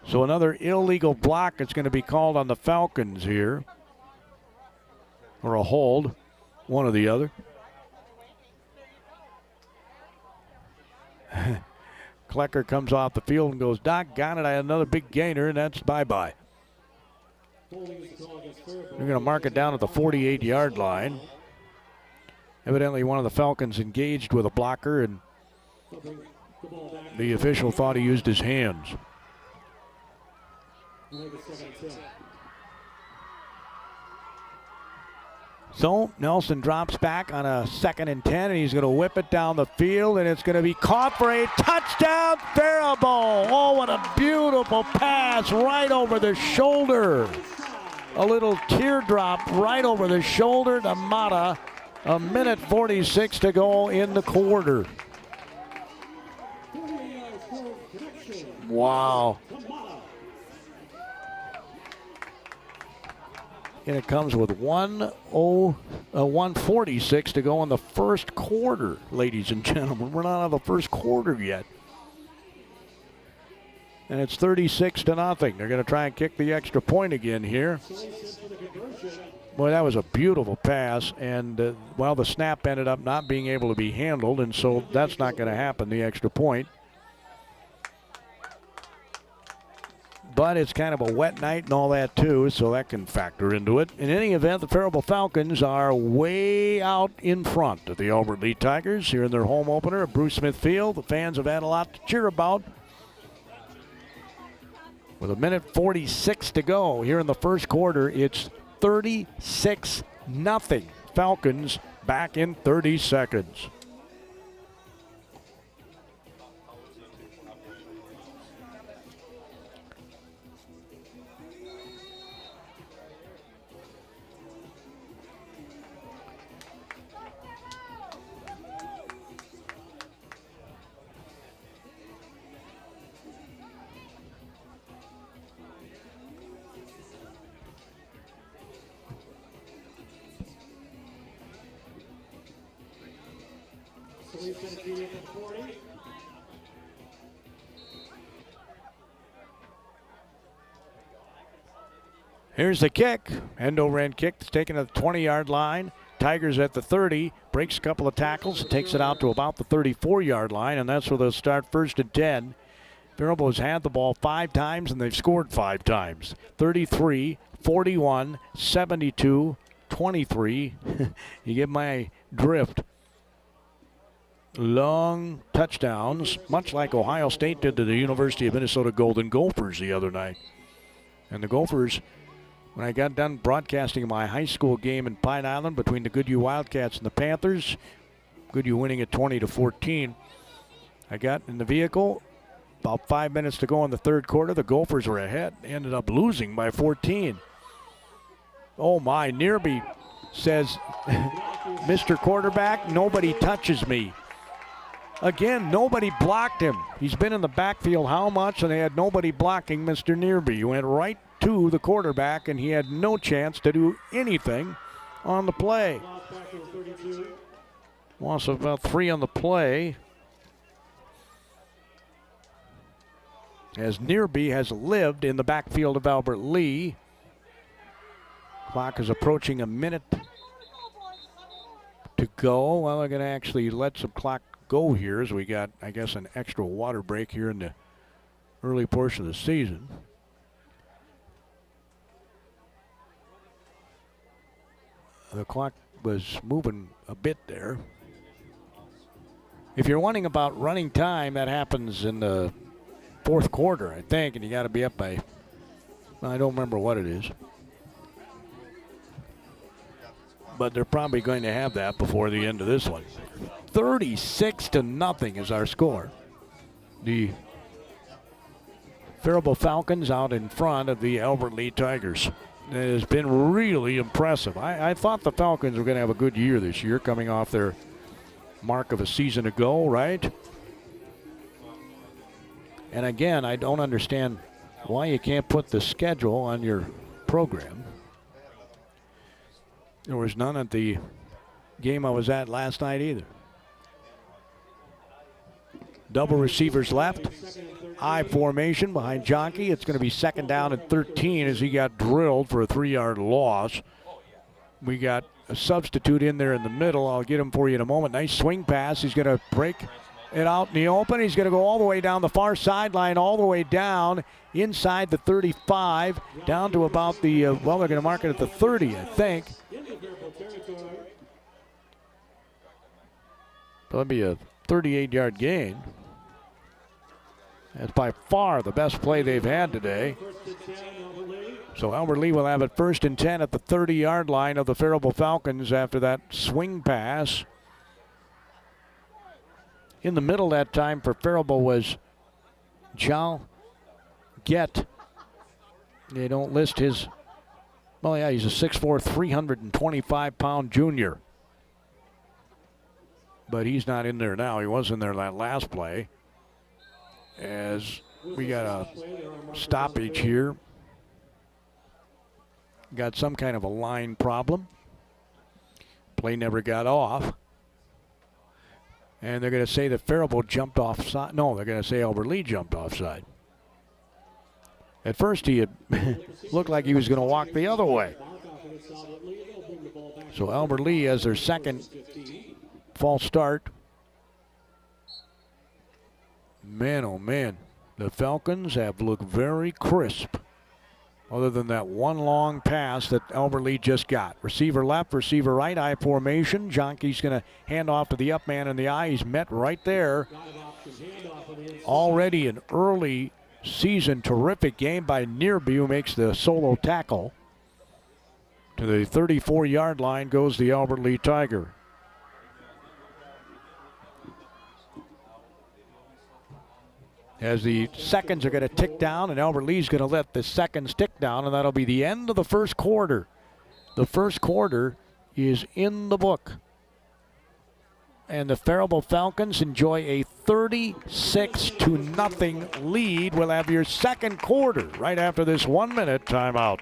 So another illegal block is going to be called on the Falcons here. Or a hold, one or the other. Klecker comes off the field and goes, doggone it, I had another big gainer, and that's bye-bye. They're going to mark it down at the 48-yard line. Evidently one of the Falcons engaged with a blocker, and the official thought he used his hands. So Nelson drops back on a 2nd and 10, and he's going to whip it down the field, and it's going to be caught for a touchdown, Faribault. Oh, what a beautiful pass right over the shoulder. A little teardrop right over the shoulder to Mata. 1:46 to go in the quarter. Wow. And it comes with 1:46 to go in the first quarter, ladies and gentlemen. We're not out of the first quarter yet. And it's 36-0. They're going to try and kick the extra point again here. Boy, that was a beautiful pass. And, the snap ended up not being able to be handled, and so that's not going to happen, the extra point. But it's kind of a wet night and all that, too, so that can factor into it. In any event, the Faribault Falcons are way out in front of the Albert Lee Tigers here in their home opener at Bruce Smith Field. The fans have had a lot to cheer about. With 1:46 to go here in the first quarter, it's 36-0. Falcons back in 30 seconds. Here's the kick. End-over end kick. It's taken at the 20-yard line. Tigers at the 30. Breaks a couple of tackles. Takes it out to about the 34-yard line, and that's where they'll start 1st and 10. Faribault has had the ball 5 times, and they've scored 5 times. 33, 41, 72, 23. You get my drift. Long touchdowns, much like Ohio State did to the University of Minnesota Golden Gophers the other night. And the Gophers, when I got done broadcasting my high school game in Pine Island between the Goodhue Wildcats and the Panthers, Goodhue winning at 20-14, I got in the vehicle. About 5 minutes to go in the third quarter. The Gophers were ahead. Ended up losing by 14. Oh, my. Nearby says, Mr. Quarterback, nobody touches me. Again, nobody blocked him. He's been in the backfield how much, and they had nobody blocking Mr. Nearby. He went right to the quarterback, and he had no chance to do anything on the play. Loss of about 3 on the play. As Nearby has lived in the backfield of Albert Lee. Clock is approaching a minute to go. Well, they're going to actually let some clock go here as we got, I guess, an extra water break here in the early portion of the season. The clock was moving a bit there. If you're wondering about running time, that happens in the fourth quarter, I think, and you got to be up by, well, I don't remember what it is. But they're probably going to have that before the end of this one. 36-0 is our score. The Faribault Falcons out in front of the Albert Lee Tigers. It has been really impressive. I thought the Falcons were going to have a good year this year, coming off their mark of a season ago, right? And again, I don't understand why you can't put the schedule on your program. There was none at the game I was at last night either. Double receivers left. I formation behind Jonke. It's going to be 2nd down and 13 as he got drilled for a 3-yard loss. We got a substitute in there in the middle. I'll get him for you in a moment. Nice swing pass. He's going to break it out in the open. He's going to go all the way down the far sideline, all the way down inside the 35, down to about the, well, they're going to mark it at the 30, I think. That'll be a 38-yard gain. That's by far the best play they've had today. So Albert Lee will have it 1st and 10 at the 30-yard line of the Faribault Falcons after that swing pass. In the middle that time for Faribault was Jal Get. They don't list his, well, yeah, he's a 6'4", 325-pound junior. But he's not in there now. He was in there that last play. As we got a stoppage here. Got some kind of a line problem. Play never got off. And they're going to say that Faribault jumped offside. No, they're going to say Albert Lee jumped offside. At first he had looked like he was going to walk the other way. So Albert Lee has their 2nd false start. Man, oh man, the Falcons have looked very crisp, other than that one long pass that Albert Lee just got. Receiver left, receiver right, I formation. Jonke's going to hand off to the up man in the eye. He's met right there. Already an early season terrific game by Nearby, who makes the solo tackle. To the 34-yard line goes the Albert Lee Tiger. As the seconds are going to tick down, and Albert Lee's going to let the seconds tick down, and that'll be the end of the first quarter. The first quarter is in the book. And the Faribault Falcons enjoy a 36-0 lead. We'll have your second quarter right after this 1-minute timeout.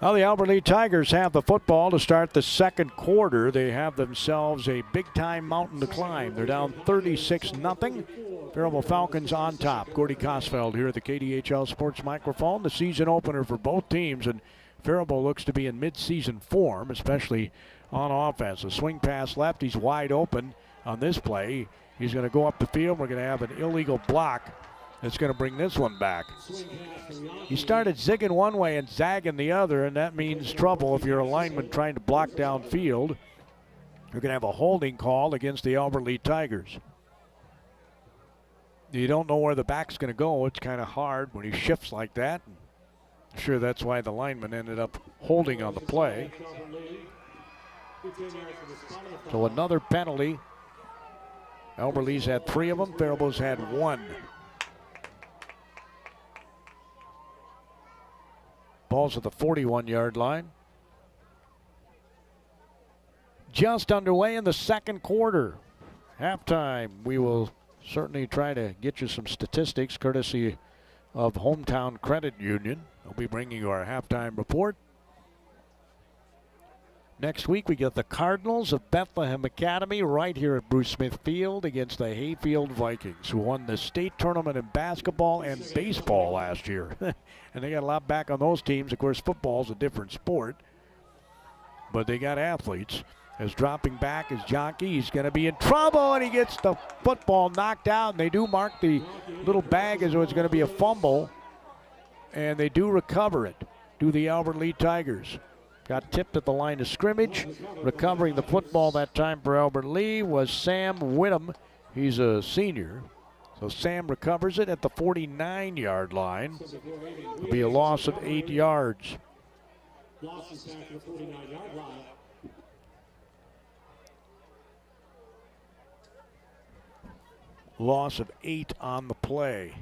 Well, the Albert Lee Tigers have the football to start the second quarter. They have themselves a big-time mountain to climb. They're down 36-0. Faribault Falcons on top. Gordy Kosfeld here at the KDHL Sports microphone. The season opener for both teams, and Faribault looks to be in mid-season form, especially on offense. A swing pass left. He's wide open on this play. He's going to go up the field. We're going to have an illegal block that's going to bring this one back. He started zigging one way and zagging the other, and that means trouble if you're a lineman trying to block downfield. You're going to have a holding call against the Albert Lee Tigers. You don't know where the back's going to go. It's kind of hard when he shifts like that. I'm sure that's why the lineman ended up holding on the play. So another penalty. Albert Lee's had 3 of them. Faribault's had 1. Ball's at the 41-yard line. Just underway in the second quarter. Halftime. We will certainly try to get you some statistics courtesy of Hometown Credit Union. We'll be bringing you our halftime report. Next week, we get the Cardinals of Bethlehem Academy right here at Bruce Smith Field against the Hayfield Vikings, who won the state tournament in basketball and baseball last year. And they got a lot back on those teams. Of course, football's a different sport, but they got athletes. As dropping back is Jonke. He's going to be in trouble, and he gets the football knocked out. And they do mark the little bag as though it's going to be a fumble. And they do recover it. Do the Albert Lee Tigers. Got tipped at the line of scrimmage. Recovering the football that time for Albert Lee was Sam Whittam. He's a senior. So Sam recovers it at the 49-yard line. It'll be a loss of 8 yards. Loss of 8 on the play.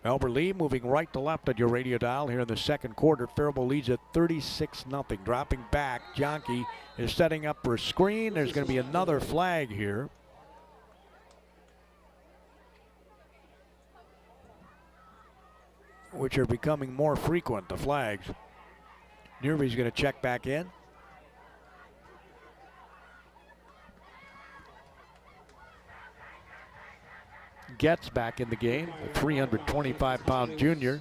Albert Lee moving right to left at your radio dial here in the second quarter. Faribault leads at 36-0. Dropping back, Jonke is setting up for a screen. There's going to be another flag here. Which are becoming more frequent, the flags. Nervy's going to check back in. Gets back in the game, the 325-pound junior.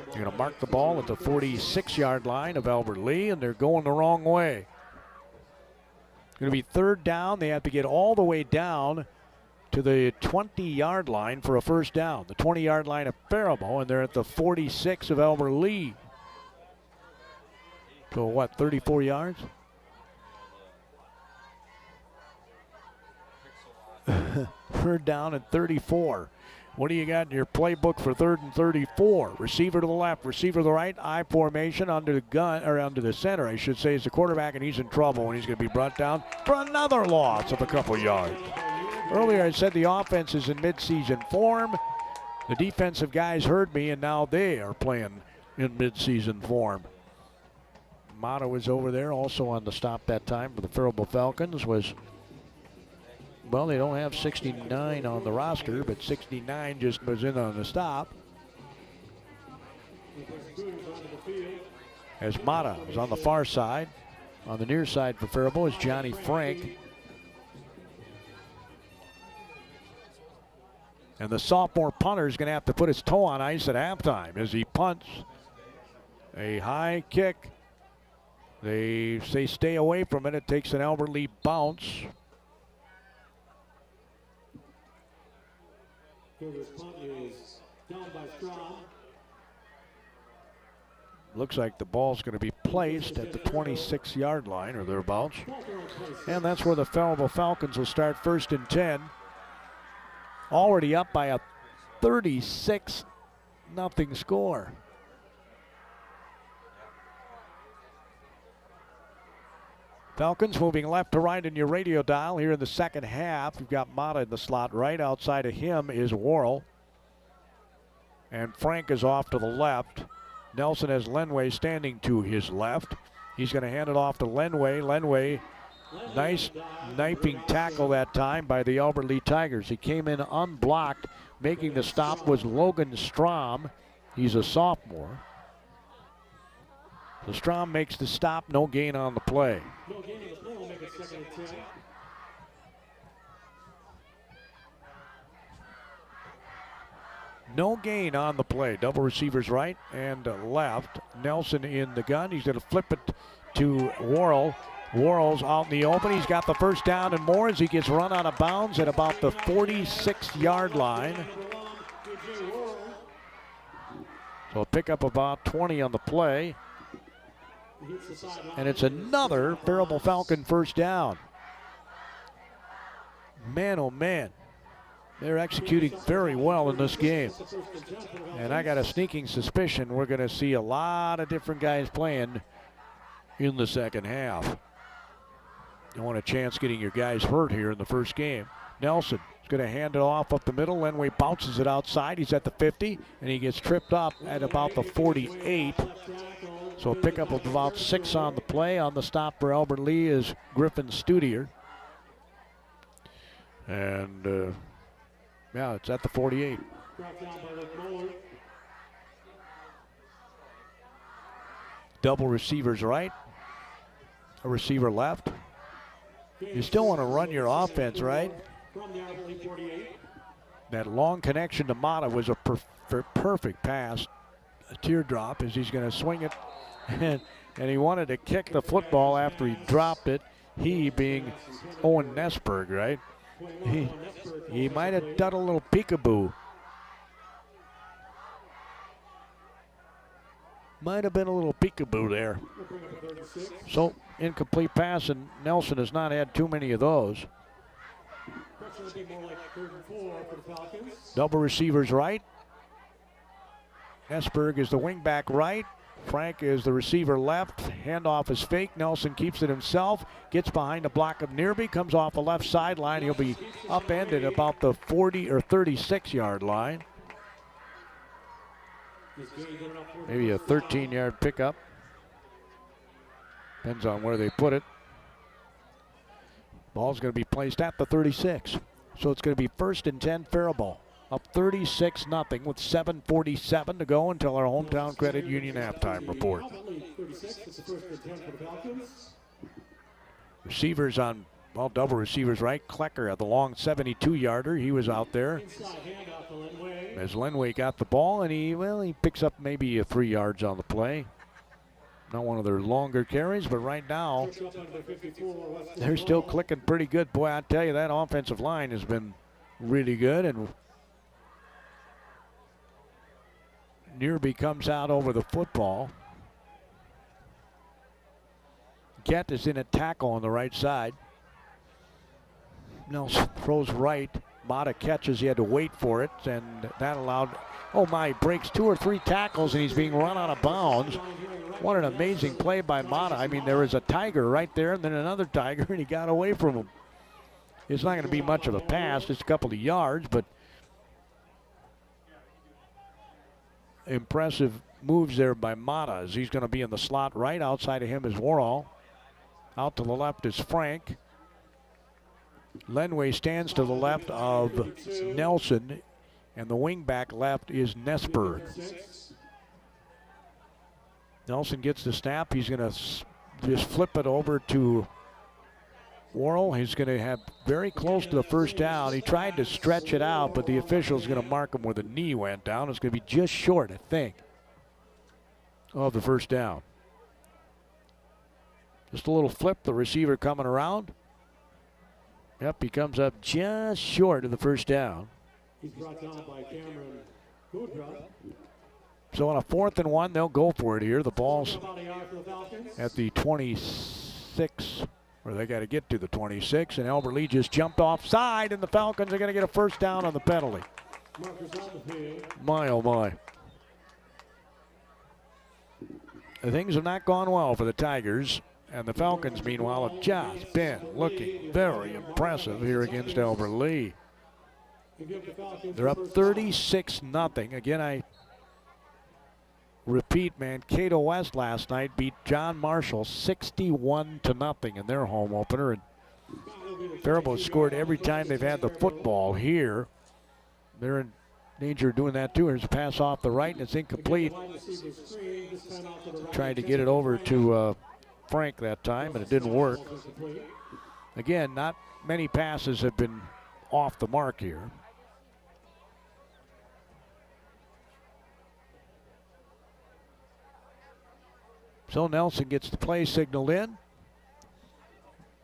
They're going to mark the ball at the 46-yard line of Albert Lee, and they're going the wrong way. It's going to be third down. They have to get all the way down to the 20-yard line for a first down. The 20-yard line of Faribault, and they're at the 46 of Albert Lee. So what, 34 yards? Third down and 34. What do you got in your playbook for third and 34? Receiver to the left, receiver to the right, I formation under the gun, or under the center, I should say, is the quarterback, and he's in trouble, and he's going to be brought down for another loss of a couple yards. Earlier I said the offense is in midseason form. The defensive guys heard me, and now they are playing in midseason form. Mata was over there also on the stop that time for the Faribault Falcons. Well, they don't have 69 on the roster, but 69 just was in on the stop. As Mata is on the far side. On the near side for Faribault is Johnny Frank. And the sophomore punter is going to have to put his toe on ice at halftime as he punts. A high kick. They say stay away from it. It takes an Albert Lee bounce. Looks like the ball's going to be placed at the 26-yard line or thereabouts. And that's where the Faribault Falcons will start first and 10. Already up by a 36-0 score. Falcons moving left to right in your radio dial here in the second half. You've got Mata in the slot. Right outside of him is Worrell. And Frank is off to the left. Nelson has Lenway standing to his left. He's going to hand it off to Lenway. Lenway, nice knifing tackle that time by the Albert Lee Tigers. He came in unblocked. Making the stop was Logan Strom. He's a sophomore. So Strom makes the stop, no gain on the play. No gain on the play, will make it second and 10. No gain on the play. Double receivers right and left. Nelson in the gun. He's going to flip it to Worrell. Worrell's out in the open. He's got the first down and more as he gets run out of bounds at about the 46-yard line. So a pickup about 20 on the play. And it's another Faribault Falcon first down. Man, oh man. They're executing very well in this game. And I got a sneaking suspicion we're going to see a lot of different guys playing in the second half. You want a chance getting your guys hurt here in the first game. Nelson is going to hand it off up the middle. Lenway bounces it outside. He's at the 50, and he gets tripped up at about the 48. So a pickup of about 6 on the play. On the stop for Albert Lee is Griffin Studier. And yeah, it's at the 48. Double receivers right, a receiver left. You still want to run your offense, right? That long connection to Mata was a perfect pass a teardrop as he's going to swing it. And he wanted to kick the football after he dropped it. He being Owen Nesberg, right? He might have done a little peekaboo. Might have been a little peekaboo there. So, incomplete pass, and Nelson has not had too many of those. Double receivers right. Nesberg is the wingback right. Frank is the receiver left. Handoff is fake. Nelson keeps it himself. Gets behind the block of Nearby. Comes off the left sideline. He'll be upended about the 40 or 36-yard line. Maybe a 13-yard pickup. Depends on where they put it. Ball's going to be placed at the 36. So it's going to be 1st and 10, Faribault. Up 36-0 with 7:47 to go until our hometown credit union halftime report. Receivers on, well, double receivers right. Klecker at the long 72-yarder. He was out there. As Lenway got the ball, and he picks up maybe 3 yards on the play. Not one of their longer carries, but right now they're still clicking pretty good. Boy, I tell you, that offensive line has been really good, and Nearby comes out over the football. Gett is in a tackle on the right side. Nelson throws right. Mata catches. He had to wait for it, and that allowed, breaks 2 or 3 tackles, and he's being run out of bounds. What an amazing play by Mata. I mean, there was a Tiger right there, and then another Tiger, and he got away from him. It's not going to be much of a pass, just a couple of yards, but impressive moves there by Mata as he's going to be in the slot right. Outside of him is Worrell. Out to the left is Frank. Lenway stands to the left of Nelson, and the wingback left is Nesberg. Nelson gets the snap. He's going to just flip it over to Worrell. He's going to have very close to the first down. He tried to stretch it out, but the official's going to mark him where the knee went down. It's going to be just short, I think, of the first down. Just a little flip, the receiver coming around. Yep, he comes up just short of the first down. He's brought down by Cameron Goodruff. So on a 4th and 1, they'll go for it here. The ball's at the 26, or they got to get to the 26, and Albert Lee just jumped offside, and the Falcons are going to get a first down on the penalty. My, oh my. Things have not gone well for the Tigers, and the Falcons, meanwhile, have just been looking very impressive here against Albert Lee. They're up 36-0. Again, I repeat, Mankato West last night beat John Marshall 61-0 in their home opener, and Faribault scored every time they've had the football here. They're in danger of doing that too. Here's a pass off the right, and it's incomplete. Tried to get it over to Frank that time, and it didn't work. Again, not many passes have been off the mark here. So Nelson gets the play signaled in.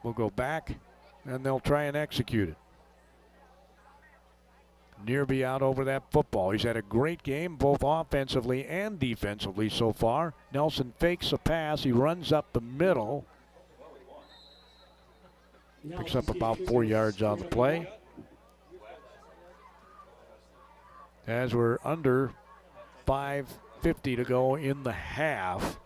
We'll go back, and they'll try and execute it. Nearby out over that football. He's had a great game, both offensively and defensively so far. Nelson fakes a pass. He runs up the middle. Picks up about 4 yards on the play. As we're under 5:50 to go in the half.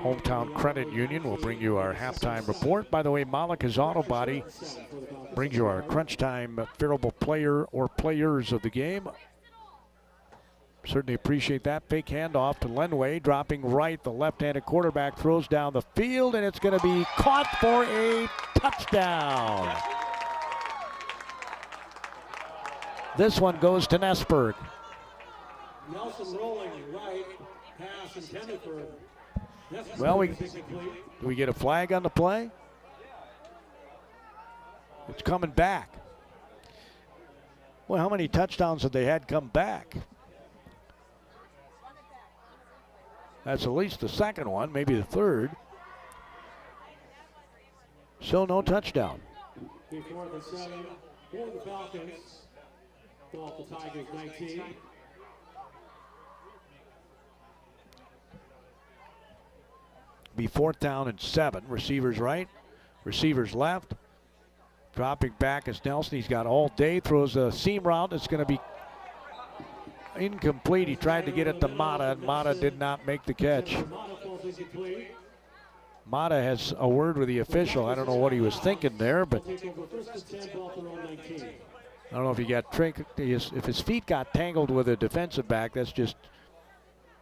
Hometown Credit Union will bring you our halftime report. By the way, Malika's Auto Body brings you our crunch time Faribault player or players of the game. Certainly appreciate that. Fake handoff to Lenway, dropping right. The left-handed quarterback throws down the field, and it's going to be caught for a touchdown. This one goes to Nesberg. Nelson rolling right, pass intended for. Well, do we get a flag on the play? It's coming back. Well, how many touchdowns have they had come back? That's at least the second one, maybe the third. Still no touchdown. Before the 7 for the Falcons. Ball the Tigers 19. Be 4th down and 7. Receivers right, receivers left. Dropping back is Nelson. He's got all day. Throws a seam route. It's going to be incomplete. He tried to get it to Mata, and Mata did not make the catch. Mata has a word with the official. I don't know what he was thinking there, but I don't know if he got tricked. If his feet got tangled with a defensive back, that's just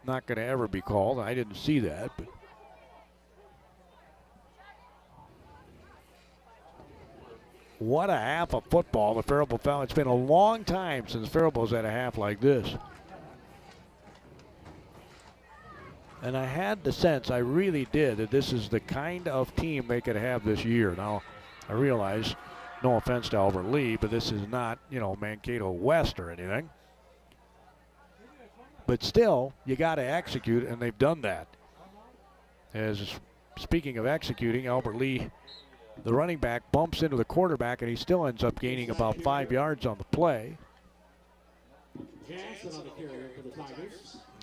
not going to ever be called. I didn't see that, but. What a half of football the Faribault Falcons. It's been a long time since Faribault's had a half like this. And I had the sense, I really did, that this is the kind of team they could have this year. Now, I realize, no offense to Albert Lee, but this is not, Mankato West or anything. But still, you got to execute, and they've done that. As speaking of executing, Albert Lee, the running back, bumps into the quarterback, and he still ends up gaining about 5 yards on the play.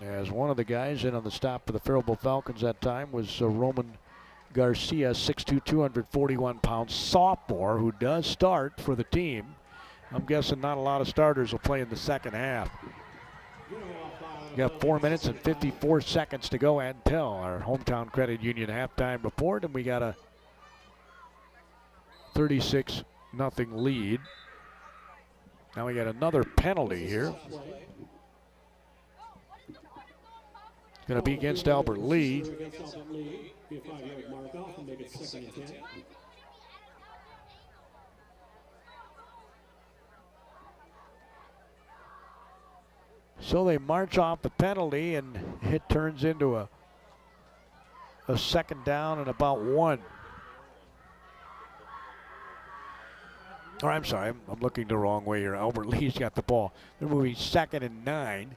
As one of the guys in on the stop for the Faribault Falcons that time was Roman Garcia, 6'2", 241-pound sophomore who does start for the team. I'm guessing not a lot of starters will play in the second half. We got 4 minutes and 54 seconds to go until our Hometown Credit Union halftime report, and we got a 36-0 lead. Now we got another penalty here. It's going to be against Albert Lee. So they march off the penalty, and it turns into a second down and about 1. Or I'm sorry, I'm looking the wrong way here. Albert Lee's got the ball. They're moving 2nd and 9.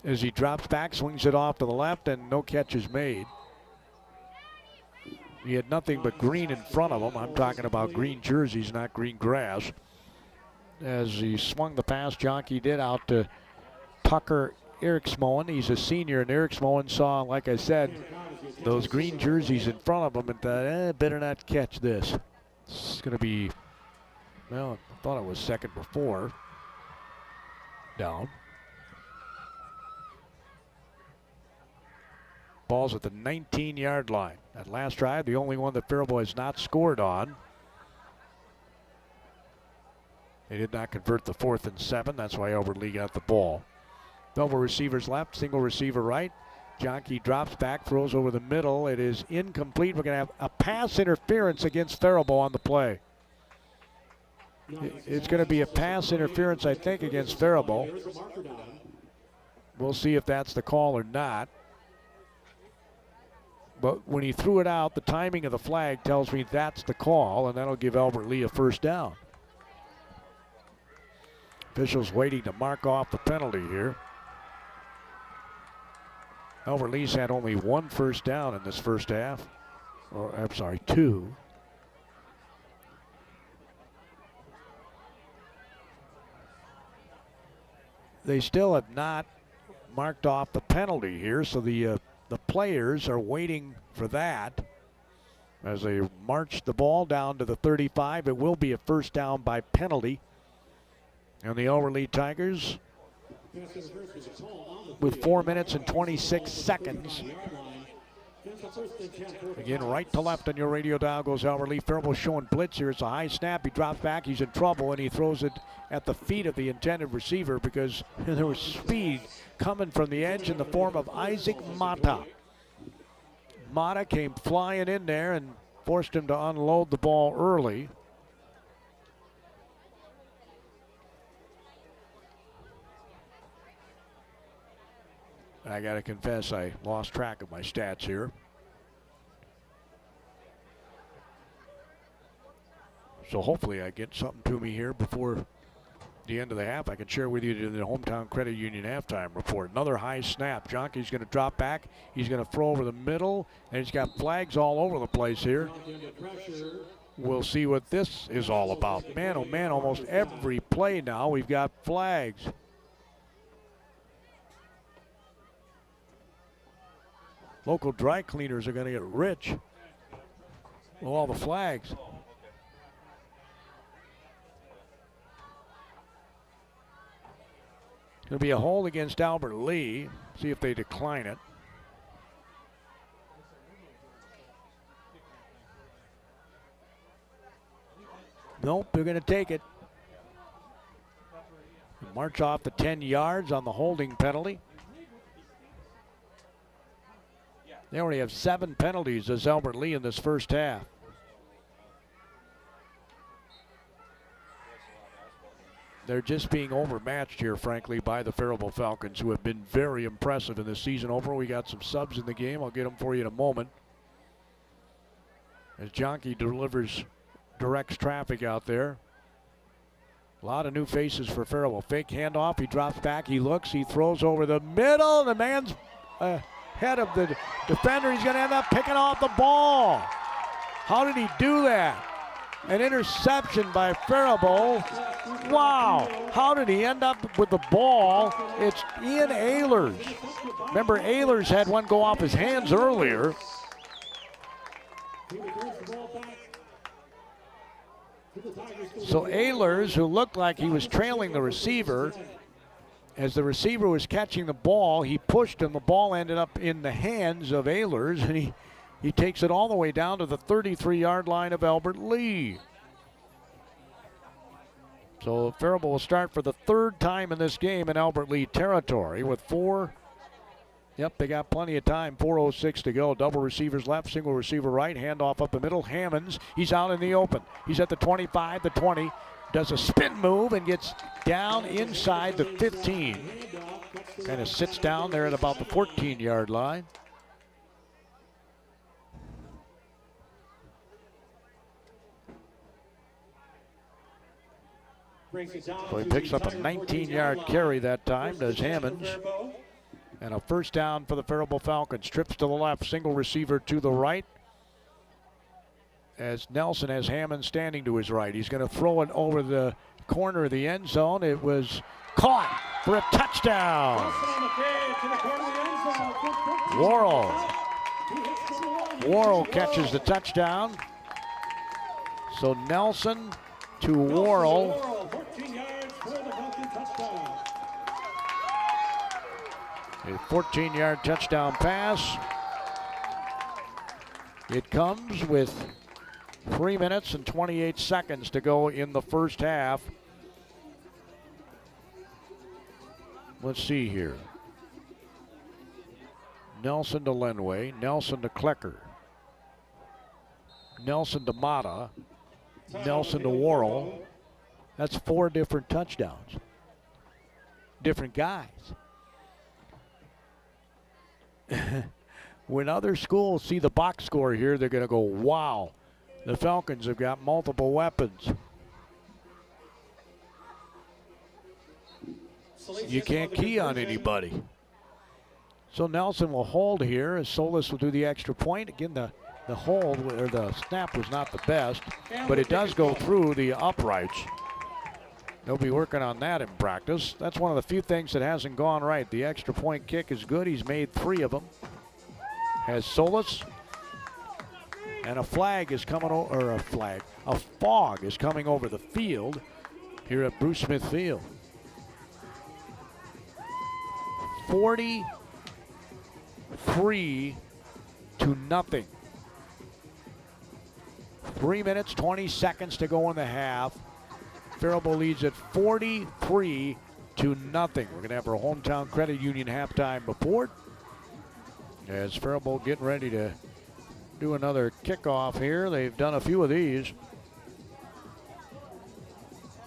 As he drops back, swings it off to the left, and no catch is made. He had nothing but green in front of him. I'm talking about green jerseys, not green grass. As he swung the pass, Jonky did out to Tucker Eriksmoen. He's a senior, and Eriksmoen saw, like I said, those green jerseys in front of him and thought, better not catch this. It's going to be, well, I thought it was 2nd before. Down. Ball's at the 19-yard line. That last drive, the only one that Faribault has not scored on. They did not convert the 4th and 7. That's why Albert Lee got the ball. Double receivers left, single receiver right. Jonky drops back, throws over the middle. It is incomplete. We're going to have a pass interference against Faribault on the play. It's going to be a pass interference, I think, against Faribault. We'll see if that's the call or not. But when he threw it out, the timing of the flag tells me that's the call, and that'll give Albert Lee a first down. Officials waiting to mark off the penalty here. Albert Lee's had only 1 first down in this first half. Or, I'm sorry, 2. They still have not marked off the penalty here, so the players are waiting for that. As they march the ball down to the 35, it will be a first down by penalty. And the Albert Lee Tigers, with 4 minutes and 26 seconds. Again, right to left on your radio dial goes Albert Lee. Faribault showing blitz here. It's a high snap. He drops back. He's in trouble, and he throws it at the feet of the intended receiver because there was speed coming from the edge in the form of Isaac Mata. Mata came flying in there and forced him to unload the ball early. I got to confess, I lost track of my stats here. So hopefully I get something to me here before the end of the half, I can share with you the Hometown Credit Union halftime report. Another high snap. Jonkey's going to drop back. He's going to throw over the middle, and he's got flags all over the place here. We'll see what this is all about. Man, oh man, almost every play now we've got flags. Local dry cleaners are going to get rich with all the flags. It'll be a hold against Albert Lee. See if they decline it. Nope, they're going to take it. March off the 10 yards on the holding penalty. They already have 7 penalties as Albert Lee in this first half. They're just being overmatched here, frankly, by the Faribault Falcons, who have been very impressive in this season over. We got some subs in the game. I'll get them for you in a moment. As Jonkey directs traffic out there. A lot of new faces for Faribault. Fake handoff. He drops back. He looks. He throws over the middle. The man's ahead of the defender. He's going to end up picking off the ball. How did he do that? An interception by Faribault. Wow. How did he end up with the ball? It's Ian Ehlers. Remember, Ehlers had one go off his hands earlier. So Ehlers, who looked like he was trailing the receiver, as the receiver was catching the ball, he pushed him. The ball ended up in the hands of Ehlers, and he takes it all the way down to the 33-yard line of Albert Lee. So Faribault will start for the 3rd time in this game in Albert Lee territory with 4. Yep, they got plenty of time. 4:06 to go. Double receivers left, single receiver right. Handoff up the middle. Hammonds, he's out in the open. He's at the 25, the 20. Does a spin move and gets down inside the 15. Kind of sits down there at about the 14-yard line. So he picks up a 19-yard carry that time, does Hammonds. And a first down for the Faribault Falcons. Trips to the left, single receiver to the right. As Nelson has Hammond standing to his right. He's going to throw it over the corner of the end zone. It was caught for a touchdown. Worrell catches the touchdown. So Nelson to Worrell. A 14-yard touchdown pass. It comes with 3 minutes and 28 seconds to go in the first half. Let's see here. Nelson to Lenway, Nelson to Klecker, Nelson to Mata, Nelson to Worrell. That's 4 different touchdowns. Different guys. When other schools see the box score here, they're going to go, wow, the Falcons have got multiple weapons. You can't key on anybody. So Nelson will hold here as Solis will do the extra point. Again, the hold or the snap was not the best, but it does go through the uprights. They'll be working on that in practice. That's one of the few things that hasn't gone right. The extra point kick is good. He's made 3 of them. Has Solis. And a flag is coming over, a fog is coming over the field here at Bruce Smith Field. 43-0. 3 minutes, 20 seconds to go in the half. Faribault leads at 43-0. We're going to have our Hometown Credit Union halftime report as Faribault getting ready to do another kickoff here. They've done a few of these.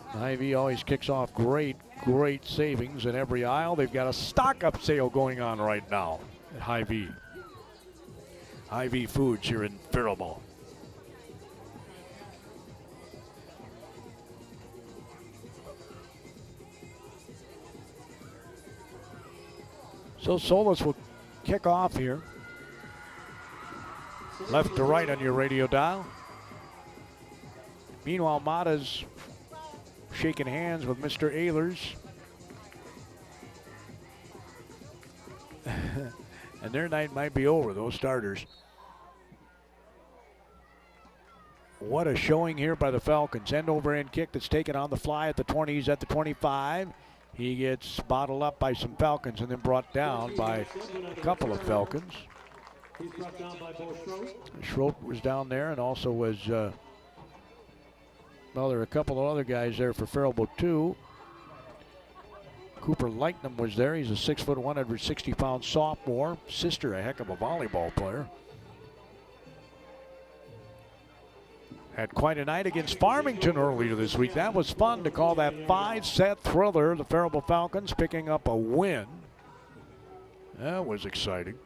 Hy-Vee always kicks off great savings in every aisle. They've got a stock-up sale going on right now at Hy-Vee. Hy-Vee Foods here in Faribault. So Solis will kick off here. Left to right on your radio dial. Meanwhile, Mata's shaking hands with Mr. Ehlers. And their night might be over, those starters. What a showing here by the Falcons. End over end kick that's taken on the fly at the 20. He's at the 25. He gets bottled up by some Falcons and then brought down by a couple of Falcons. He's brought down by Bo Schroet. Schroet was down there, and also was, well, there are a couple of other guys there for Faribault too. Cooper Lightnum was there. He's a 6'1", 160-pound sophomore. Sister, a heck of a volleyball player. Had quite a night against Farmington earlier this week. That was fun to call that 5-set thriller. The Faribault Falcons picking up a win. That was exciting.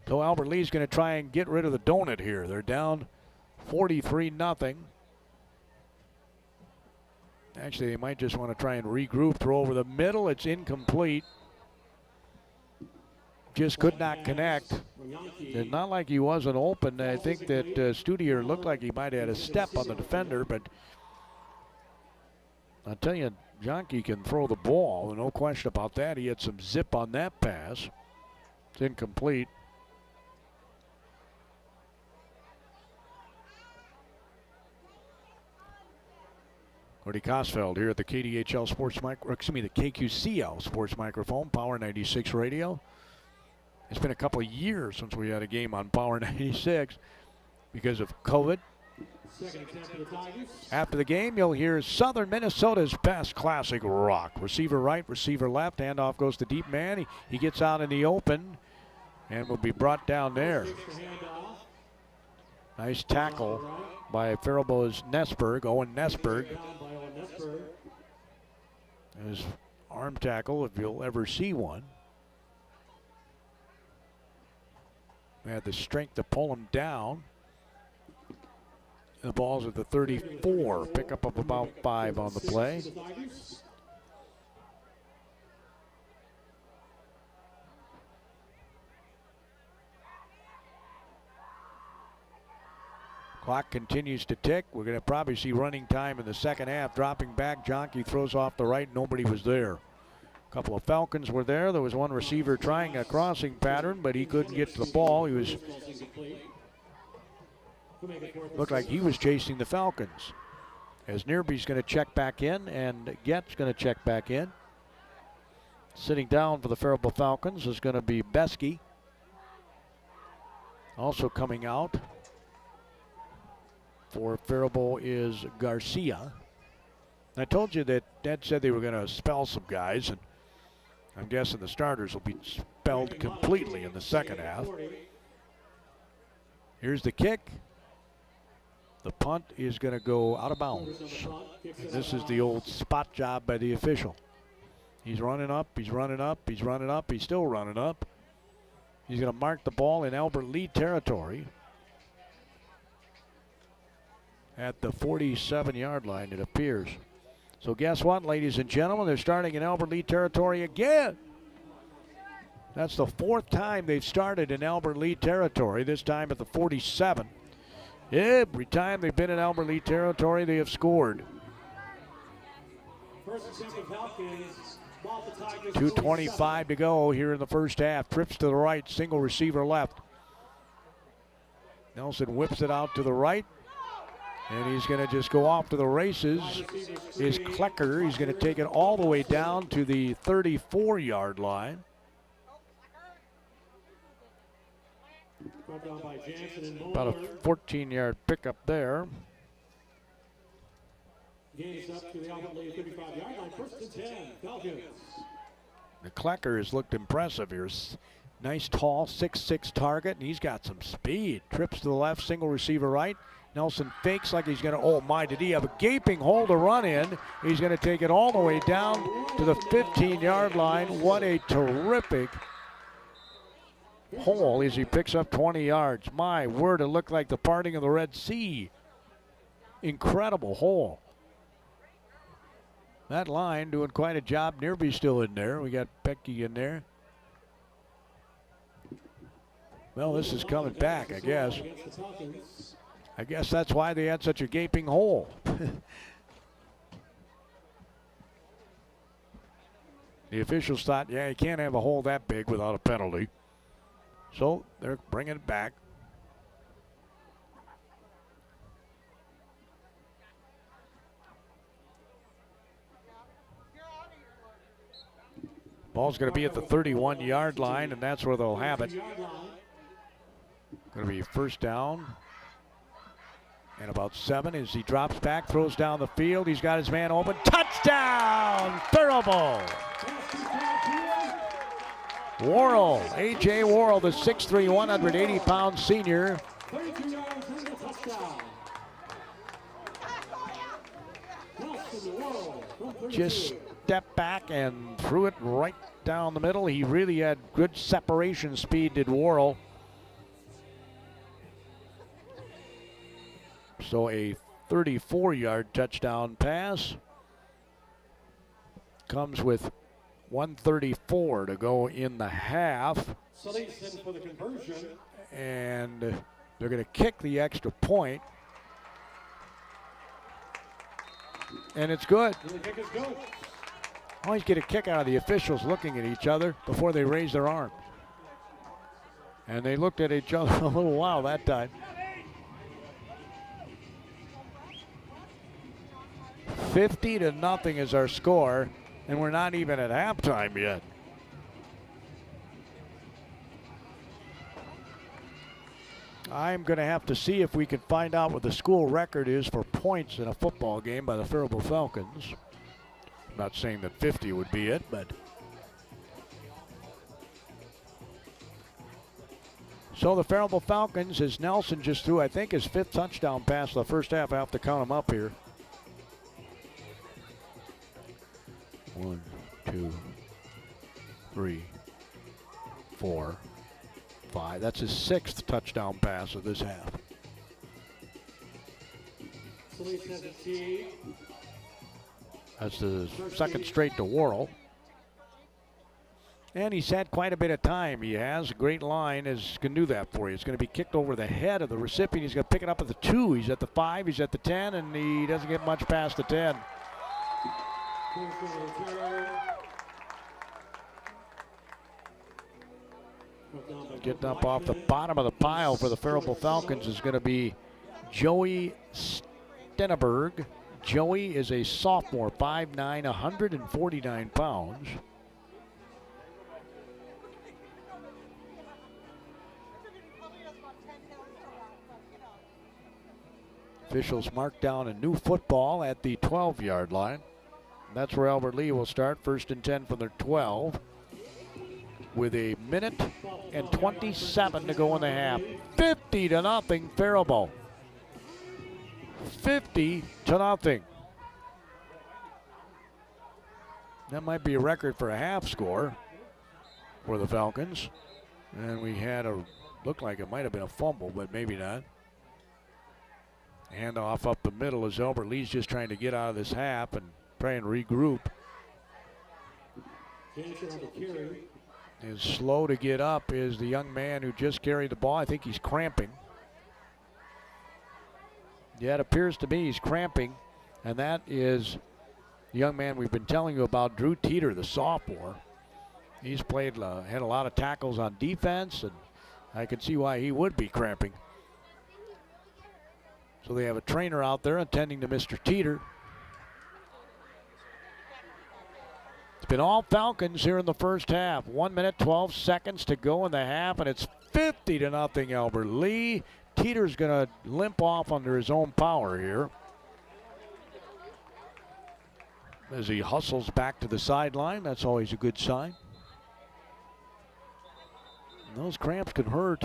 So Albert Lee's going to try and get rid of the donut here. They're down 43-0. Actually, they might just want to try and regroup. Throw over the middle. It's incomplete. Just could not connect. It's not like he wasn't open. I think that Studier looked like he might have had a step on the defender, but I'll tell you, Jonke can throw the ball. No question about that. He had some zip on that pass. It's incomplete. Gordy Kosfeld here at the KDHL the KQCL Sports Microphone, Power 96 Radio. It's been a couple of years since we had a game on Power 96 because of COVID. After the game, you'll hear Southern Minnesota's best classic rock. Receiver right, receiver left. Handoff goes to deep man. He gets out in the open and will be brought down there. Nice tackle by Faribault's Nesberg, Owen Nesberg. His arm tackle, if you'll ever see one. Had the strength to pull him down. The ball's at the 34. Pickup of about 5 on the play. Clock continues to tick. We're going to probably see running time in the second half. Dropping back, Jonke throws off the right. Nobody was there. A couple of Falcons were there. There was one receiver trying a crossing pattern, but he couldn't get to the ball. He was looked like he was chasing the Falcons. As Nearby's going to check back in, and Get's going to check back in. Sitting down for the Faribault Falcons is going to be Besky. Also coming out for Faribault is Garcia. I told you that Dad said they were going to spell some guys, and I'm guessing the starters will be spelled completely in the second half. Here's the kick. The punt is going to go out of bounds. And this is the old spot job by the official. He's running up, he's running up, he's running up, he's still running up. He's going to mark the ball in Albert Lee territory. At the 47-yard line, it appears. So guess what, ladies and gentlemen? They're starting in Albert Lee territory again. That's the 4th time they've started in Albert Lee territory, this time at the 47. Every time they've been in Albert Lee territory, they have scored. 2:25 to go here in the first half. Trips to the right, single receiver left. Nelson whips it out to the right. And he's going to just go off to the races. Is Klecker. He's going to take it all the way down to the 34-yard line. About a 14-yard pickup there. The Klecker has looked impressive here. Nice tall 6'6" target, and he's got some speed. Trips to the left, single receiver right. Nelson fakes like he's going to, oh my, did he have a gaping hole to run in. He's going to take it all the way down to the 15-yard line. What a terrific hole as he picks up 20 yards. My word, it looked like the parting of the Red Sea. Incredible hole. That line doing quite a job. Nearby's still in there. We got Becky in there. Well, this is coming back, I guess. I guess that's why they had such a gaping hole. The officials thought, yeah, you can't have a hole that big without a penalty. So they're bringing it back. Ball's going to be at the 31-yard line, and that's where they'll have it. Going to be first down. And about 7 as he drops back, throws down the field. He's got his man open. Touchdown, Faribault. Worrell, A.J. Worrell, the 6'3", 180-pound senior. Just stepped back and threw it right down the middle. He really had good separation speed, did Worrell. So a 34-yard touchdown pass. Comes with 1:34 to go in the half. So they send for the conversion. And they're going to kick the extra point. And it's good. And the kick is good. Always get a kick out of the officials looking at each other before they raise their arms. And they looked at each other a little while that time. 50-0 is our score, and we're not even at halftime yet. I'm going to have to see if we can find out what the school record is for points in a football game by the Faribault Falcons. I'm not saying that 50 would be it, but. So the Faribault Falcons, as Nelson just threw, I think, his 5th touchdown pass of the first half. I have to count him up here. 1, 2, 3, 4, 5. That's his 6th touchdown pass of this half. That's the 2nd straight to Worrell. And he's had quite a bit of time. He has a great line, can do that for you. It's going to be kicked over the head of the recipient. He's going to pick it up at the 2. He's at the 5. He's at the 10, and he doesn't get much past the 10. Getting up off the bottom of the pile for the Faribault Falcons is going to be Joey Stenneberg. Joey is a sophomore, 5'9", 149 pounds. Officials mark down a new football at the 12-yard line. That's where Albert Lee will start. 1st and 10 from their 12. With a minute and 27 to go in the half. 50-0 Faribault. 50-0. That might be a record for a half score for the Falcons. And we had looked like it might have been a fumble, but maybe not. Handoff up the middle as Albert Lee's just trying to get out of this half and try and regroup. Is slow to get up is the young man who just carried the ball. I think he's cramping. Yeah, it appears to me he's cramping. And that is the young man we've been telling you about, Drew Teeter, the sophomore. He's played, had a lot of tackles on defense, and I can see why he would be cramping. So they have a trainer out there attending to Mr. Teeter. It's been all Falcons here in the first half. 1 minute, 12 seconds to go in the half, and it's 50-0 Albert Lee. Teeter's going to limp off under his own power here as he hustles back to the sideline. That's always a good sign. And those cramps can hurt.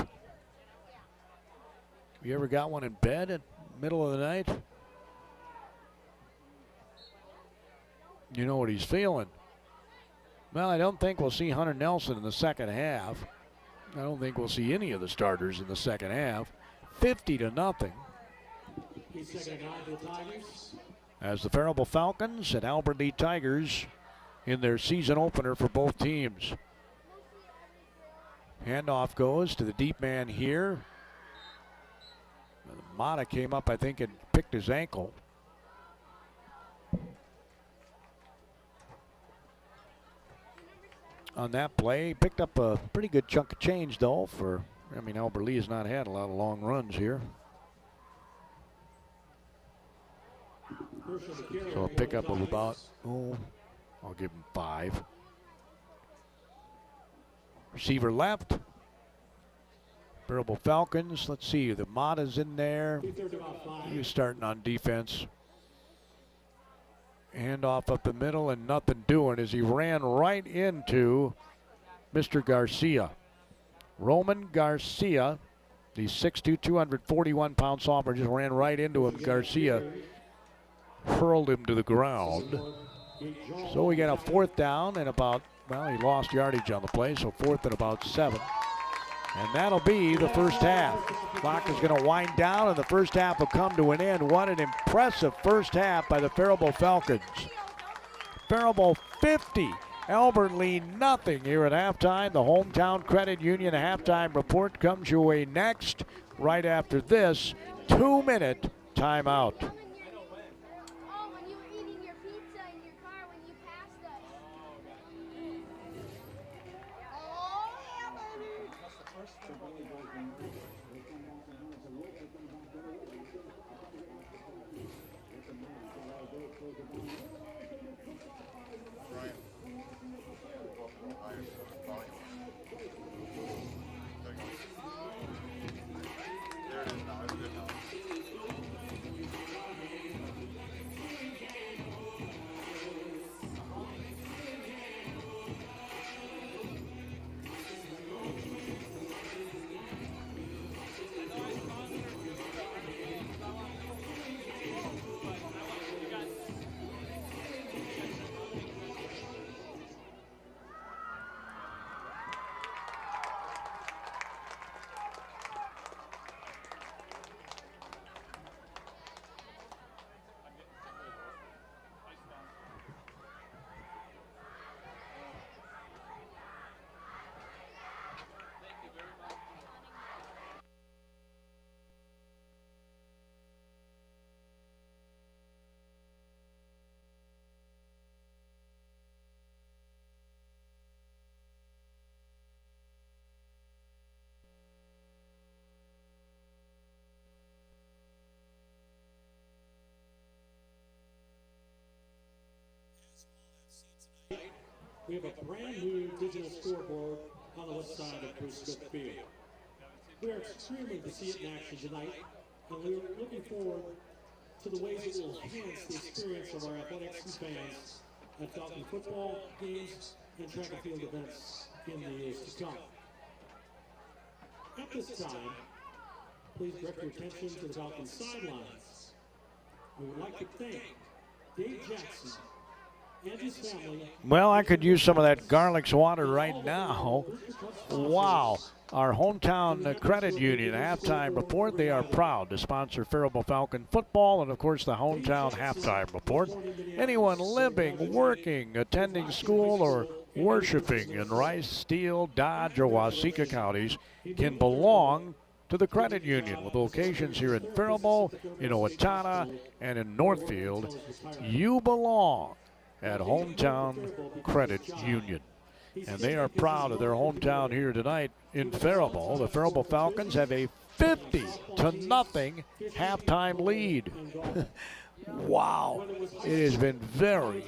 You ever got one in bed at middle of the night? You know what he's feeling. Well, I don't think we'll see Hunter Nelson in the second half. I don't think we'll see any of the starters in the second half. 50-0. He's second and 9 for the Tigers. as the Faribault Falcons and Albert Lee Tigers in their season opener for both teams. Handoff goes to the deep man here. Mata came up, I think, and picked his ankle. On that play, picked up a pretty good chunk of change, though, Albert Lee has not had a lot of long runs here. So a pickup of about, I'll give him 5. Receiver left. Faribault Falcons, let's see, the Mata's in there. He was starting on defense. Handoff up the middle and nothing doing as he ran right into Mr. Garcia. Roman Garcia, the 6'2", 241-pound sophomore, just ran right into him. Garcia hurled him to the ground. So we get a 4th down and about, he lost yardage on the play, so 4th and about 7. And that'll be the first half. Clock is going to wind down, and the first half will come to an end. What an impressive first half by the Faribault Falcons. Faribault 50, Albert Lee nothing here at halftime. The Hometown Credit Union halftime report comes your way next, right after this 2-minute timeout. We have a brand new digital scoreboard on the west side of Bruce Smith Field. We are extremely to see it in action tonight, and we're looking forward to the ways it will enhance the experience of our athletics and fans at Falcon football games and track and field events in the years to come. At this time, please direct your attention to the Falcon sidelines. We would like to thank Dave Jackson and his family. Well, I could use some of that garlic's water right now. Wow. Our Hometown Credit Union halftime report. They are proud to sponsor Faribault Falcon football and, of course, the Hometown halftime report. Anyone living, working, attending school, or worshiping in Rice, Steele, Dodge, or Waseca counties can belong to the credit union with locations here in Faribault, in Owatonna, and in Northfield. You belong at Hometown Credit Union. And they are proud of their hometown here tonight in Faribault. The Faribault Falcons have a 50-0 halftime lead. Wow. It has been very,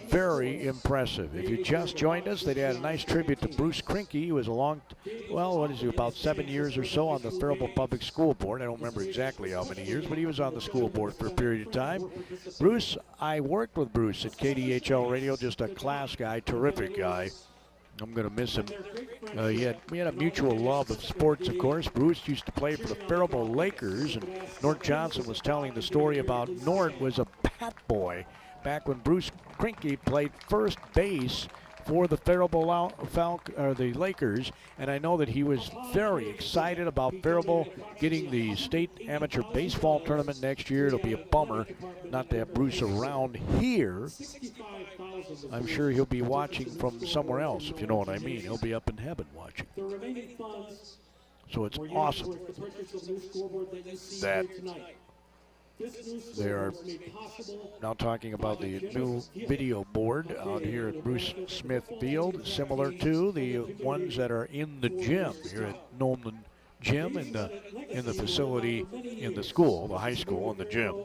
very impressive. If you just joined us, they had a nice tribute to Bruce Krinke, who was about 7 years or so on the Faribault Public School Board. I don't remember exactly how many years, but he was on the school board for a period of time. Bruce, I worked with Bruce at KDHL Radio, just a class guy, terrific guy. I'm going to miss him. We had a mutual love of sports, of course. Bruce used to play for the Faribault Lakers, and Nort Johnson was telling the story about Nort was a bat boy back when Bruce Krinke played first base for the Faribault the Lakers, and I know that he was very excited about Faribault getting the state amateur baseball tournament next year. It'll be a bummer not to have Bruce around here. I'm sure he'll be watching from somewhere else, if you know what I mean. He'll be up in heaven watching. So it's awesome that they are now talking about the new video board out here at Bruce Smith Field, similar to the ones that are in the gym here at Nolan Gym in the facility in the school, the high school, and the gym.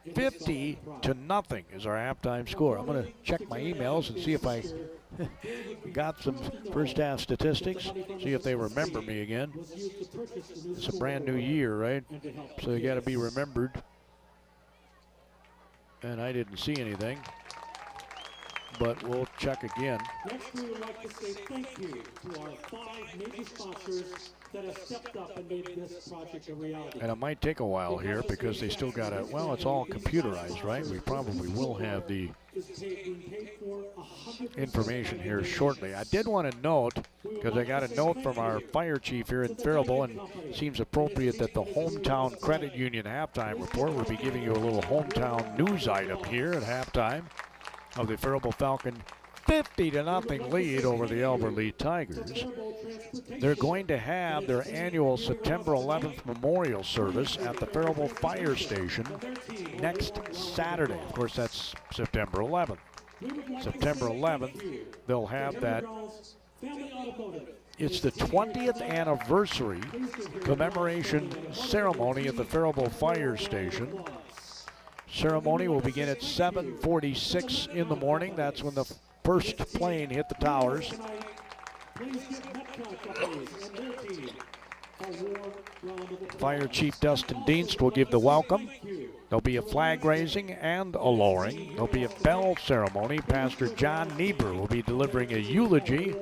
50-0 is our halftime score. I'm going to check my emails and see if I got some first half statistics, see if they remember me again. It's a brand new year, right? So they got to be remembered. And I didn't see anything, but we'll check again. Next, we would like to say thank you to our 5 major sponsors that have stepped up and made this project a reality. And it might take a while here because they still got to, well, it's all computerized, right? We probably will have the information here shortly. I did want to note, because I got a note from our fire chief here in Faribault, and it seems appropriate that the Hometown Credit Union halftime report will be giving you a little hometown news item here at halftime of the Faribault Falcon 50-0 lead over the Alberley Tigers. They're going to have their annual September 11th memorial service at the Faribault Fire Station next Saturday. Of course, that's September 11th. September 11th, they'll have that. It's the 20th anniversary commemoration ceremony at the Faribault Fire Station. Ceremony will begin at 7:46 in the morning. That's when the first plane hit the towers. Fire Chief Dustin Dienst will give the welcome. There'll be a flag raising and a lowering. There'll be a bell ceremony. Pastor John Niebuhr will be delivering a eulogy.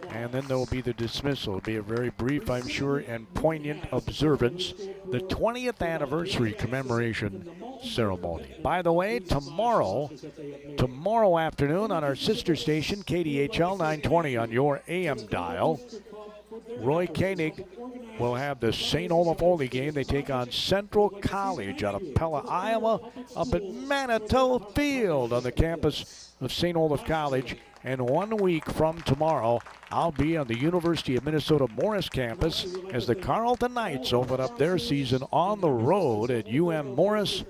And then there will be the dismissal. It'll be a very brief, I'm sure, and poignant observance. The 20th anniversary commemoration ceremony. By the way, tomorrow afternoon on our sister station, KDHL 920 on your AM dial, Roy Koenig will have the St. Olaf Ole game. They take on Central College out of Pella, Iowa, up at Manitou Field on the campus of St. Olaf College. And 1 week from tomorrow, I'll be on the University of Minnesota Morris campus as the Carleton Knights open up their season on the road at UM Morris.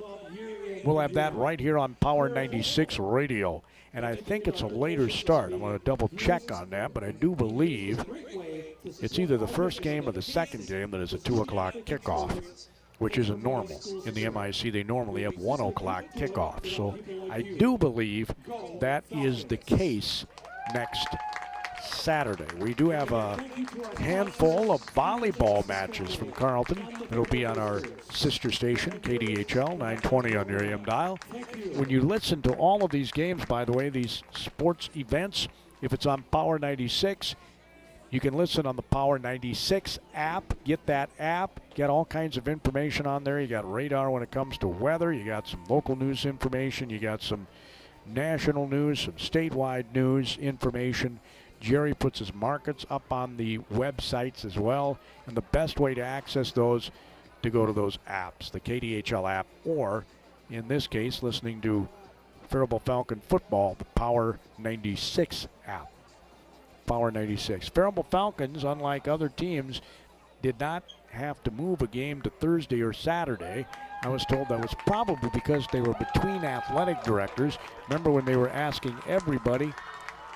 We'll have that right here on Power 96 Radio. And I think it's a later start. I'm going to double check on that, but I do believe it's either the first game or the second game that is a 2 o'clock kickoff, which isn't normal. In the MIC, they normally have 1 o'clock kickoff. So I do believe that is the case next Saturday. We do have a handful of volleyball matches from Carleton. It'll be on our sister station, KDHL 920 on your AM dial. When you listen to all of these games, by the way, these sports events, if it's on Power 96, you can listen on the Power 96 app. Get that app. Get all kinds of information on there. You got radar when it comes to weather. You got some local news information. You got some national news, some statewide news information. Jerry puts his markets up on the websites as well. And the best way to access those, to go to those apps, the KDHL app, or in this case, listening to Faribault Falcon football, the Power 96 app. Power 96. Faribault Falcons, unlike other teams, did not have to move a game to Thursday or Saturday. I was told that was probably because they were between athletic directors. Remember when they were asking everybody,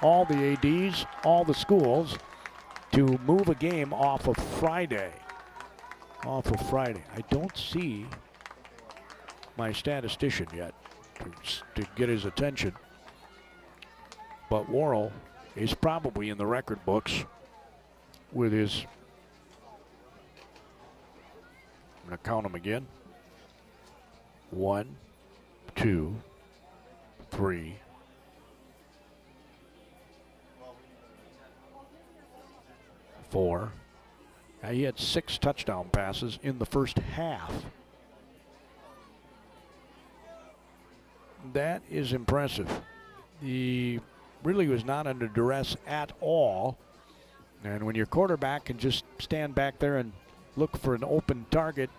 all the ADs, all the schools, to move a game off of Friday. Off of Friday. I don't see my statistician yet to get his attention. But Worrell is probably in the record books with his, I'm going to count them again. 1, 2, 3, 4. He had 6 touchdown passes in the first half. That is impressive. he really was not under duress at all. And when your quarterback can just stand back there and look for an open target,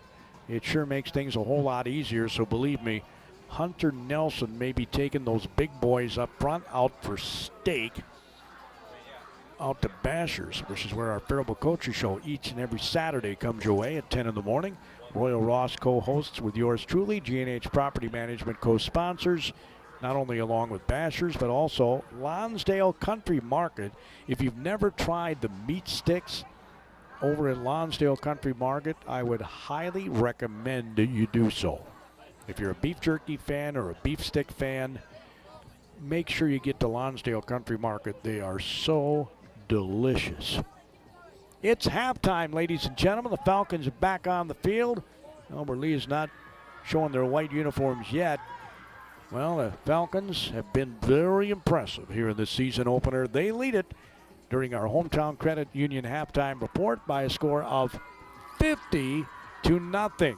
it sure makes things a whole lot easier. So believe me, Hunter Nelson may be taking those big boys up front out for steak out to Bashers, which is where our Faribault Coaches Show each and every Saturday comes your way at 10 in the morning. Royal Ross co-hosts with yours truly. G&H Property Management co-sponsors, not only along with Bashers, but also Lonsdale Country Market. If you've never tried the meat sticks over at Lonsdale Country Market, I would highly recommend that you do so. If you're a beef jerky fan or a beef stick fan, make sure you get to Lonsdale Country Market. They are so delicious. It's halftime, ladies and gentlemen. The Falcons are back on the field. Albert Lee is not showing their white uniforms yet. Well, the Falcons have been very impressive here in the season opener. They lead it during our Hometown Credit Union halftime report by a score of 50-0.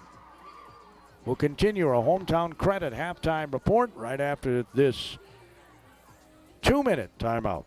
We'll continue our Hometown Credit halftime report right after this 2-minute timeout.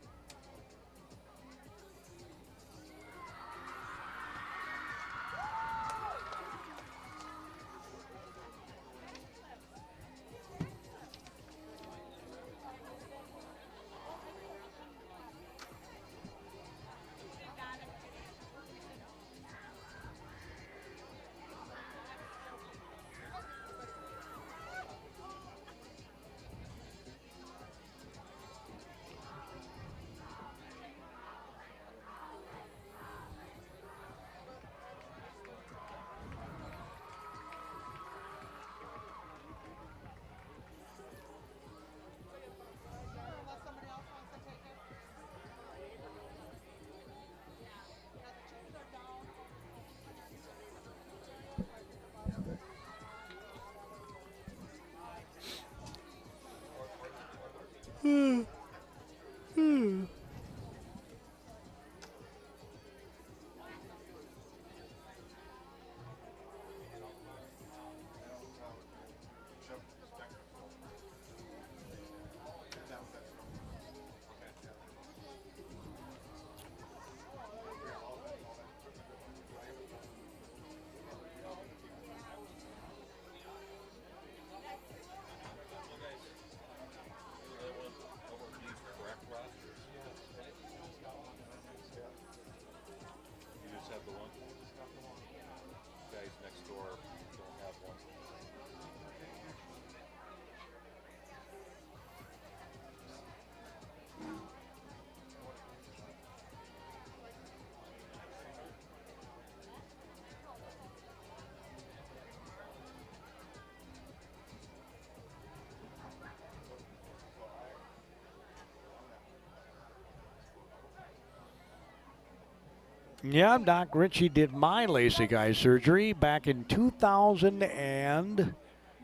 Yeah, Doc Ritchie did my LASIK eye surgery back in 2000 and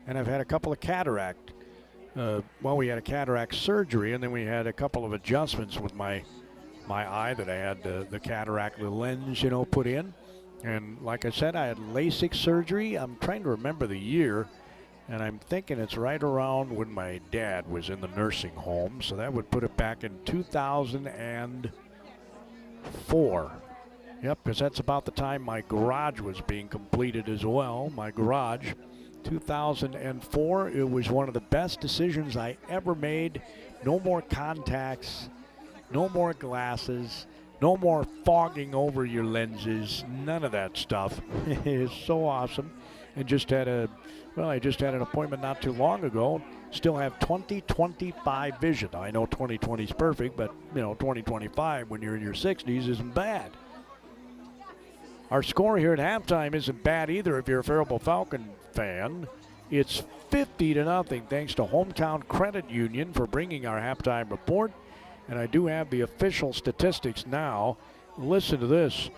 I've had a couple of cataract. We had a cataract surgery, and then we had a couple of adjustments with my eye that I had the cataract, the lens, put in. And like I said, I had LASIK surgery. I'm trying to remember the year, and I'm thinking it's right around when my dad was in the nursing home. So that would put it back in 2004. Yep, because that's about the time my garage was being completed as well. My garage, 2004. It was one of the best decisions I ever made. No more contacts, no more glasses, no more fogging over your lenses, none of that stuff. It is so awesome. And I just had an appointment not too long ago. Still have 20/25 vision. I know 20/20 is perfect, but 20/25 when you're in your 60s isn't bad. Our score here at halftime isn't bad either if you're a Faribault Falcon fan. It's 50-0 thanks to Hometown Credit Union for bringing our halftime report. And I do have the official statistics now. Listen to this.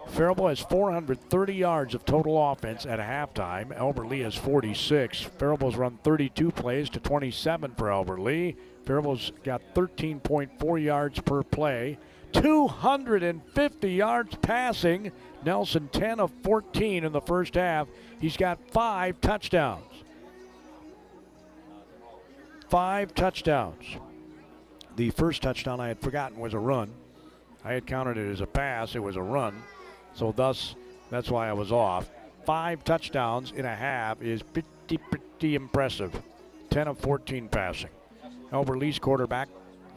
Faribault has 430 yards of total offense at halftime. Albert Lee has 46. Faribault's run 32 plays to 27 for Albert Lee. Faribault's got 13.4 yards per play. 250 yards passing. Nelson 10 of 14 in the first half. He's got 5 touchdowns. 5 touchdowns. The first touchdown I had forgotten was a run. I had counted it as a pass. It was a run. So thus, that's why I was off. 5 touchdowns in a half is pretty impressive. 10 of 14 passing. Albert Lee's quarterback,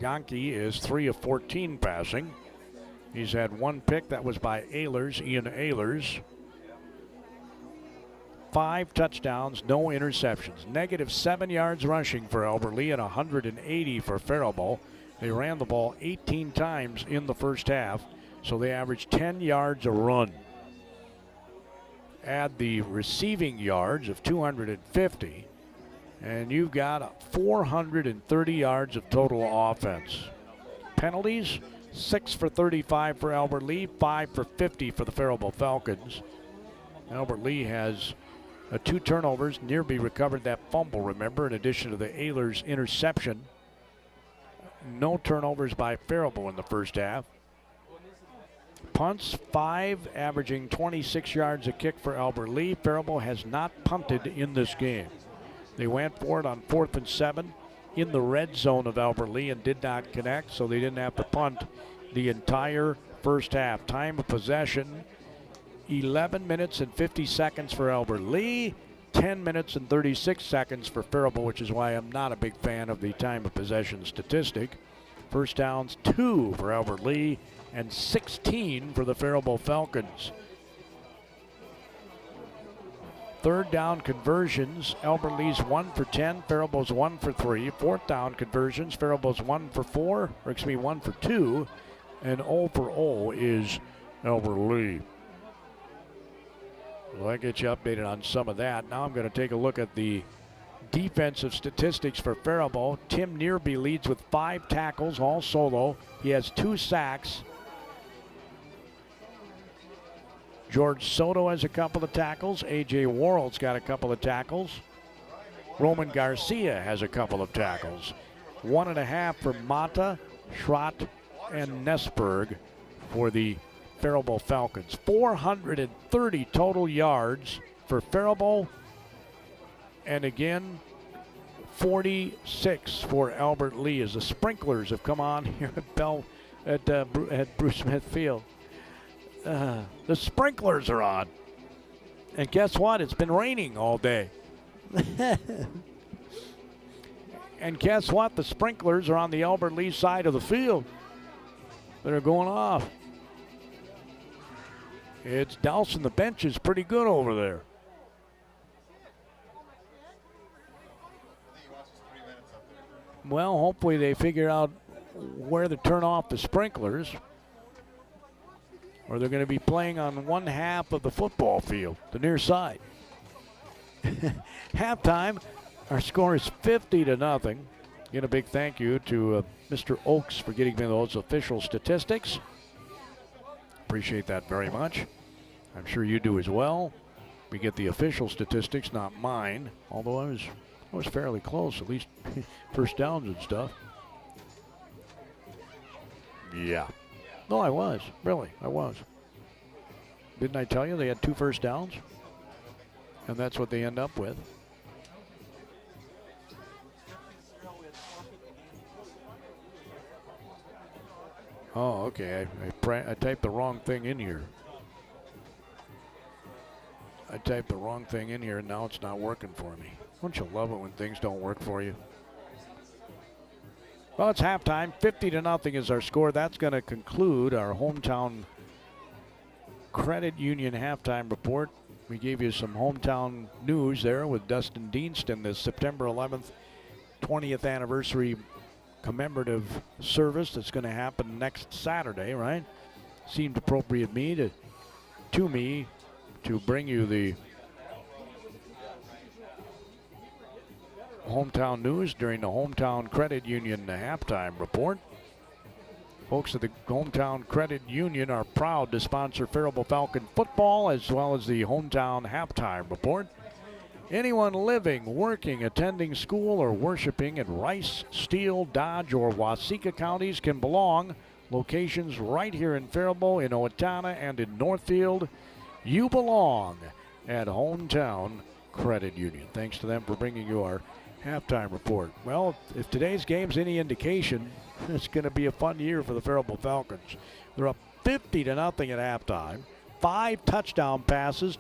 Yankee, is 3 of 14 passing. He's had 1 pick. That was by Ian Ehlers. 5 touchdowns, no interceptions. Negative 7 yards rushing for Albert Lee and 180 for Faribault. They ran the ball 18 times in the first half, so they averaged 10 yards a run. Add the receiving yards of 250, and you've got 430 yards of total offense. Penalties, 6 for 35 for Albert Lee, 5 for 50 for the Faribault Falcons. Albert Lee has 2 turnovers. Nearby recovered that fumble, remember, in addition to the Ehlers interception. No turnovers by Faribault in the first half. Punts, 5, averaging 26 yards a kick for Albert Lee. Faribault has not punted in this game. They went for it on 4th and 7 in the red zone of Albert Lee and did not connect, so they didn't have to punt the entire first half. Time of possession, 11 minutes and 50 seconds for Albert Lee, 10 minutes and 36 seconds for Faribault, which is why I'm not a big fan of the time of possession statistic. First downs, 2 for Albert Lee and 16 for the Faribault Falcons. Third down conversions, Albert Lee's 1 for 10, Faribault's 1 for 3. Fourth down conversions, Faribault's 1 for 1 for 2, and 0 for 0 is Albert Lee. Well, that gets you updated on some of that. Now I'm going to take a look at the defensive statistics for Faribault. Tim Nearby leads with 5 tackles, all solo. He has 2 sacks. George Soto has a couple of tackles. A.J. Worrell's got a couple of tackles. Roman Garcia has a couple of tackles. 1.5 for Mata, Schrott, and Nesberg for the Faribault Falcons. 430 total yards for Faribault, and again 46 for Albert Lee as the sprinklers have come on here at Bruce Smith Field. The sprinklers are on, and guess what? It's been raining all day. And guess what? The sprinklers are on the Albert Lee side of the field. They're going off. It's dousing the benches pretty good over there. Well, hopefully they figure out where to turn off the sprinklers, or they're going to be playing on one half of the football field, the near side. Halftime, our score is 50-0. Again, a big thank you to Mr. Oakes for getting me those official statistics. Appreciate that very much. I'm sure you do as well. We get the official statistics, not mine, although I was fairly close, at least first downs and stuff. Yeah. No, I was. Really, I was. Didn't I tell you they had 2 first downs? And that's what they end up with. Oh, okay. I typed the wrong thing in here. I typed the wrong thing in here, and now it's not working for me. Don't you love it when things don't work for you? Well, it's halftime. 50-0 is our score. That's going to conclude our hometown credit union halftime report. We gave you some hometown news there with Dustin Deanston, the September 11th 20th anniversary commemorative service that's going to happen next Saturday, right? Seemed appropriate to me to bring you the hometown news during the Hometown Credit Union halftime report. Folks at the Hometown Credit Union are proud to sponsor Faribault Falcon football as well as the Hometown halftime report. Anyone living, working, attending school, or worshiping in Rice, Steele, Dodge, or Waseca counties can belong. Locations right here in Faribault, in Owatonna, and in Northfield. You belong at Hometown Credit Union. Thanks to them for bringing you our Halftime report. Well, if today's game's any indication, it's going to be a fun year for the Faribault Falcons. They're up 50-0 at halftime. 5 touchdown passes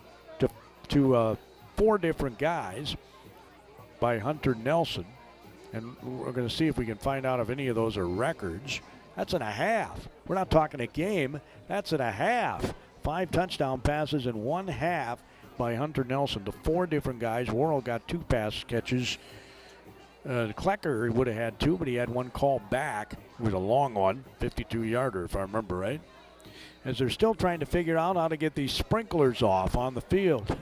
to 4 different guys by Hunter Nelson. And we're going to see if we can find out if any of those are records. That's in a half. We're not talking a game. That's in a half. 5 touchdown passes in 1 half by Hunter Nelson to 4 different guys. Worrell got 2 pass catches. Klecker would have had 2, but he had 1 call back. It was a long one, 52-yarder if I remember right. As they're still trying to figure out how to get these sprinklers off on the field.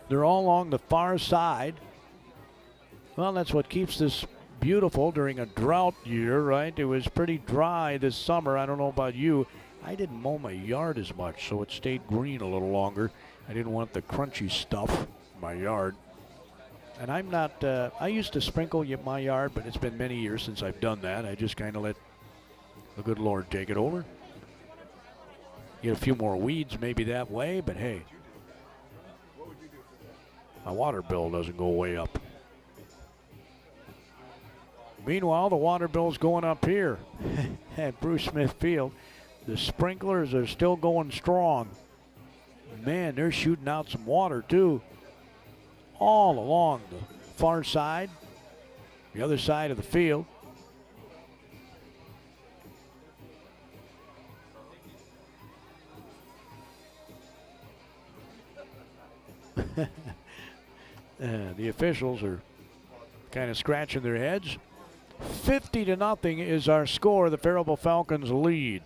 They're all along the far side. Well, that's what keeps this beautiful during a drought year, right? It was pretty dry this summer. I don't know about you. I didn't mow my yard as much, so it stayed green a little longer. I didn't want the crunchy stuff in my yard. And I'm not, I used to sprinkle my yard, but it's been many years since I've done that. I just kind of let the good Lord take it over. Get a few more weeds maybe that way, but hey, my water bill doesn't go way up. Meanwhile, the water bill's going up here at Bruce Smith Field. The sprinklers are still going strong. Man, they're shooting out some water too. All along the far side, the other side of the field. The officials are kind of scratching their heads. 50-0 is our score. The Faribault Falcons lead.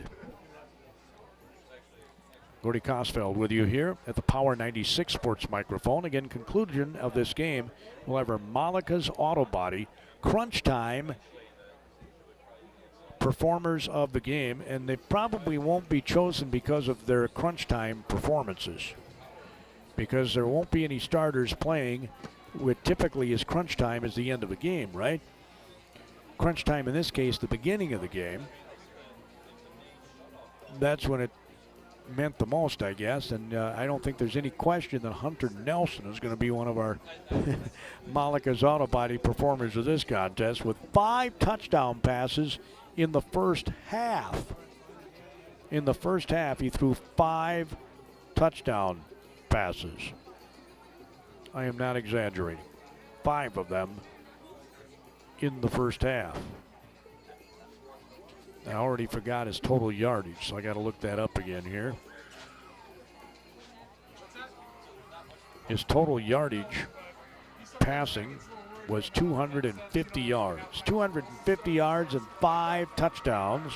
Gordy Kosfeld with you here at the Power 96 Sports microphone. Again, conclusion of this game, we'll have our Malika's Auto Body crunch time performers of the game, and they probably won't be chosen because of their crunch time performances, because there won't be any starters playing. What typically is crunch time is the end of the game, right? Crunch time in this case, the beginning of the game. That's when it meant the most, I guess, and I don't think there's any question that Hunter Nelson is going to be one of our Malika's Auto Body performers of this contest with 5 touchdown passes in the first half. In the first half, he threw 5 touchdown passes. I am not exaggerating. 5 of them in the first half. I already forgot his total yardage, so I got to look that up again here. His total yardage passing was 250 yards. 250 yards and 5 touchdowns.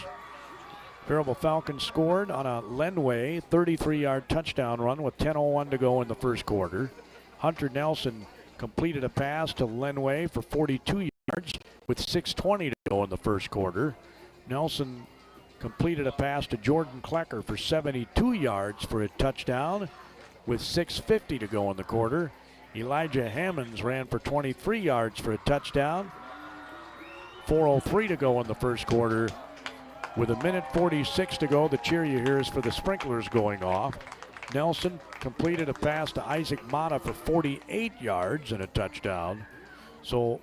Faribault Falcons scored on a Lenway 33-yard touchdown run with 10:01 to go in the first quarter. Hunter Nelson completed a pass to Lenway for 42 yards with 6:20 to go in the first quarter. Nelson completed a pass to Jordan Klecker for 72 yards for a touchdown with 6:50 to go in the quarter. Elijah Hammonds ran for 23 yards for a touchdown. 4:03 to go in the first quarter. With 1:46 to go, the cheer you hear is for the sprinklers going off. Nelson completed a pass to Isaac Mata for 48 yards and a touchdown. So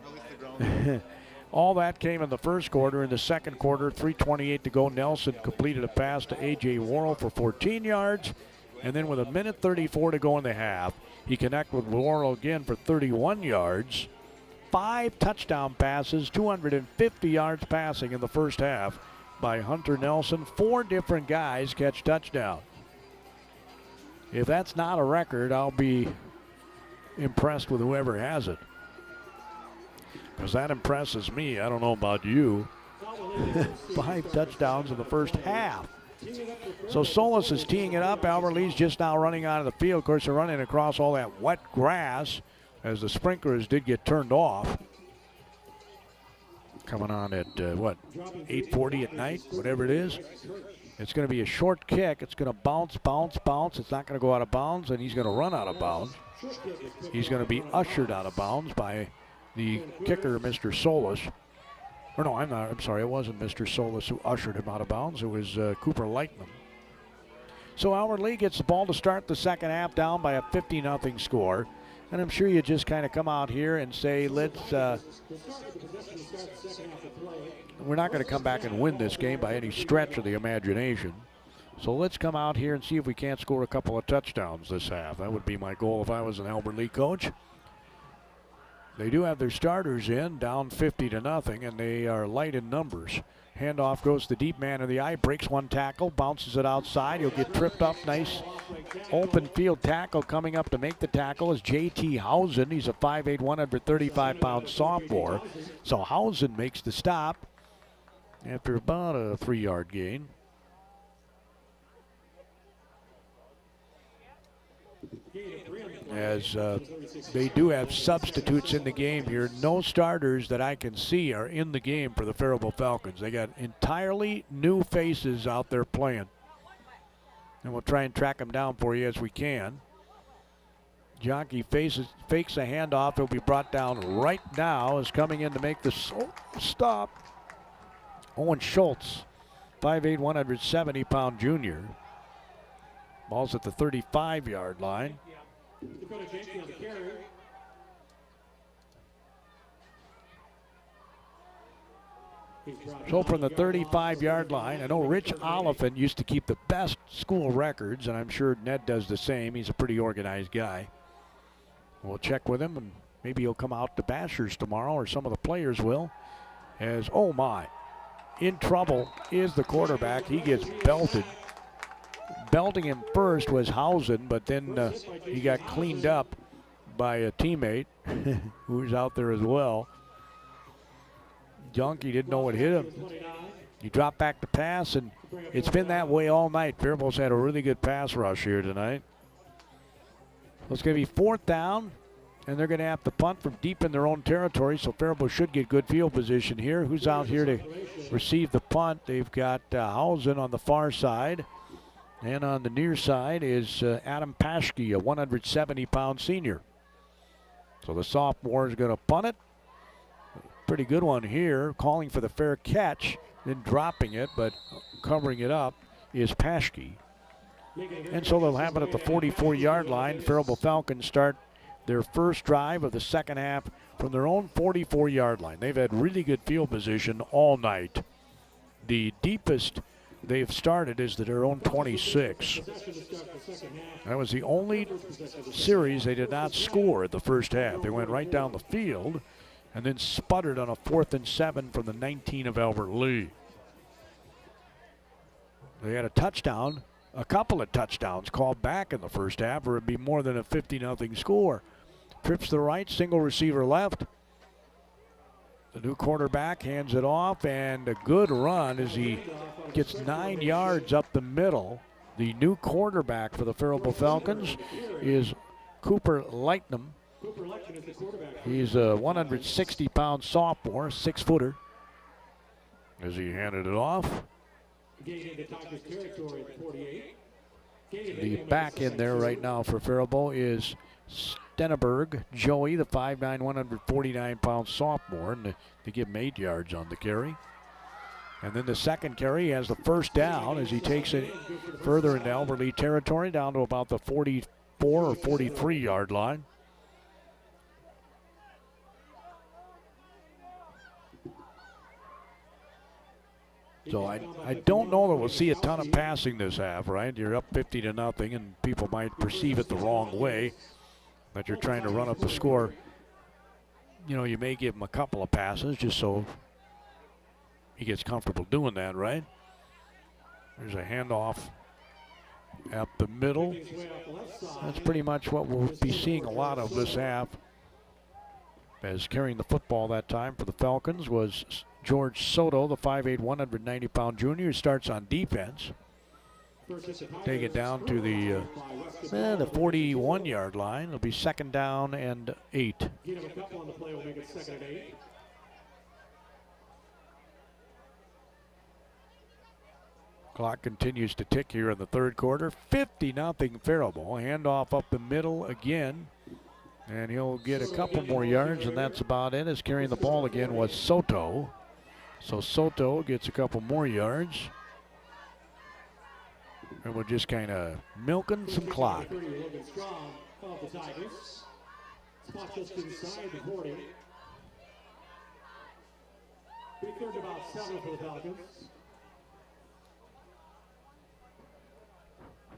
all that came in the first quarter. In the second quarter, 3:28 to go, Nelson completed a pass to A.J. Worrell for 14 yards. And then with 1:34 to go in the half, he connected with Worrell again for 31 yards. 5 touchdown passes, 250 yards passing in the first half by Hunter Nelson. 4 different guys catch touchdown. If that's not a record, I'll be impressed with whoever has it, because that impresses me. I don't know about you. 5 touchdowns in the first half. So Solis is teeing it up. Albert Lee's just now running out of the field. Of course, they're running across all that wet grass as the sprinklers did get turned off. Coming on at, 8:40 at night, whatever it is. It's going to be a short kick. It's going to bounce, bounce, bounce. It's not going to go out of bounds, and he's going to run out of bounds. He's going to be ushered out of bounds by the kicker, Mr. Solis. Or no, I'm sorry. It wasn't Mr. Solis who ushered him out of bounds. It was Cooper Lightman. So Albert Lee gets the ball to start the second half down by a 50-0 score. And I'm sure you just kind of come out here and say, let's, we're not going to come back and win this game by any stretch of the imagination. So let's come out here and see if we can't score a couple of touchdowns this half. That would be my goal if I was an Albert Lee coach. They do have their starters in, down 50-0, and they are light in numbers. Handoff goes to deep, man in the eye, breaks one tackle, bounces it outside. He'll get tripped up. Nice open field tackle. Coming up to make the tackle is J.T. Housen. He's a 5'8", 135-pound sophomore. So Housen makes the stop after about a 3-yard gain. As they do have substitutes in the game here. No starters that I can see are in the game for the Faribault Falcons. They got entirely new faces out there playing. And we'll try and track them down for you as we can. Jockey fakes a handoff. He'll be brought down right now. Is coming in to make the stop. Owen Schultz, 5'8", 170-pound junior. Ball's at the 35-yard line. So from the 35-yard line, I know Rich Oliphant used to keep the best school records, and I'm sure Ned does the same. He's a pretty organized guy. We'll check with him, and maybe he'll come out to Bashers tomorrow, or some of the players will. As, oh my, in trouble is the quarterback. He gets belted. Belting him first was Housen, but then he got cleaned up by a teammate who was out there as well. Donkey didn't know what hit him. He dropped back to pass, and it's been that way all night. Faribault's had a really good pass rush here tonight. It's going to be 4th down, and they're going to have to punt from deep in their own territory, so Faribault should get good field position here. Who's out here to receive the punt? They've got Housen on the far side. And on the near side is Adam Paschke, a 170-pound senior. So the sophomore is going to punt it. Pretty good one here, calling for the fair catch, then dropping it, but covering it up is Paschke. And so they'll have it at the 44-yard line. Faribault Falcons start their first drive of the second half from their own 44-yard line. They've had really good field position all night. The deepest they've started is their own 26. That was the only series they did not score at the first half. They went right down the field and then sputtered on a 4th and 7 from the 19 of Albert Lee. They had a touchdown, a couple of touchdowns called back in the first half, or it'd be more than a 50-0 score. Trips to the right, single receiver left. The new quarterback hands it off, and a good run as he gets 9 yards up the middle. The new quarterback for the Faribault Falcons is Cooper Lightnum. He's a 160-pound sophomore, 6-footer. As he handed it off. The back in there right now for Faribault is Stenneberg Joey, the 5'9", 149-pound sophomore, and they give him 8 yards on the carry. And then the second carry has the first down as he takes it further into Albert Lee territory, down to about the 44 or 43-yard line. So I don't know that we'll see a ton of passing this half, right? You're up 50-0, and people might perceive it the wrong way, that you're trying to run up the score. You know, you may give him a couple of passes just so he gets comfortable doing that, right? There's a handoff up the middle. That's pretty much what we'll be seeing a lot of this half. As carrying the football that time for the Falcons was George Soto, the 5'8", 190-pound junior, who starts on defense. Take it down to the 41-yard line. It'll be 2nd down and 8. Clock continues to tick here in the third quarter. 50-0 Faribault. Handoff up the middle again. And he'll get a couple more yards, and that's about it. As carrying the ball again was Soto. So Soto gets a couple more yards. And we're just kind of milking some clock. Spot just inside the 40. Big third about 7 for the Falcons.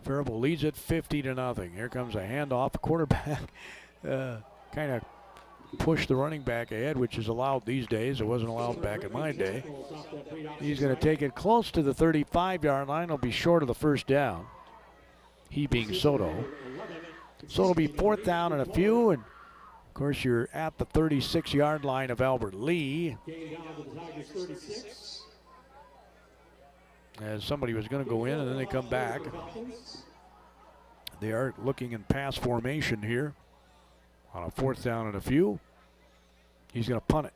Faribault leads it 50-0. Here comes a handoff. The quarterback kind of pushed the running back ahead, which is allowed these days. It wasn't allowed back in my day. He's going to take it close to the 35-yard line. It'll be short of the first down. He being Soto. So it'll be 4th down and a few. And of course, you're at the 36-yard line of Albert Lee. As somebody was going to go in and then they come back. They are looking in pass formation here on a 4th down and a few. He's going to punt it.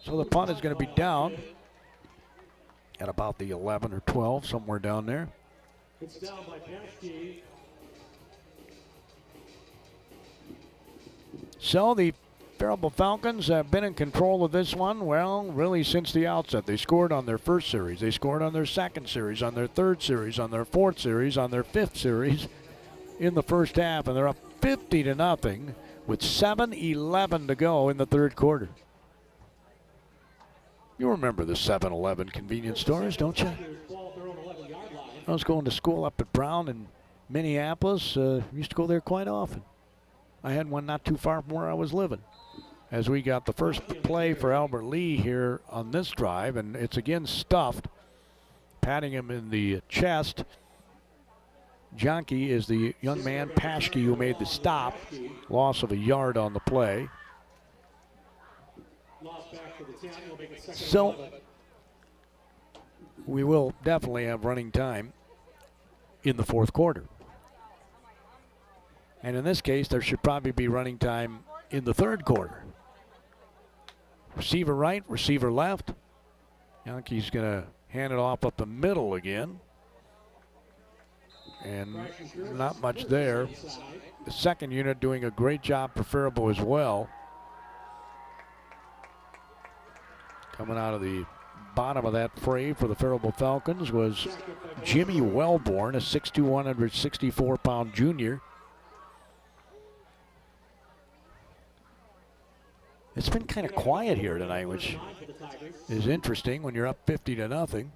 So the punt is going to be down at about the 11 or 12, somewhere down there. It's down by Paschke. So the Faribault Falcons have been in control of this one, well, really since the outset. They scored on their first series. They scored on their second series, on their third series, on their fourth series, on their fifth series in the first half. And they're up 50-0 with 7:11 to go in the third quarter. You remember the 7-Eleven convenience stores, don't you? I was going to school up at Brown in Minneapolis. Used to go there quite often. I had one not too far from where I was living. As we got the first play for Albert Lee here on this drive, and it's again stuffed, patting him in the chest. Jonke is the young man, Paschke, who made the stop. Loss of a yard on the play. So we will definitely have running time in the fourth quarter. And in this case, there should probably be running time in the third quarter. Receiver right, receiver left. Yankees going to hand it off up the middle again. And not much there. The second unit doing a great job for Faribault as well. Coming out of the bottom of that fray for the Faribault Falcons was Jimmy Wellborn, a 6'2", 164-pound junior. It's been kind of quiet here tonight, which is interesting when you're up 50-0.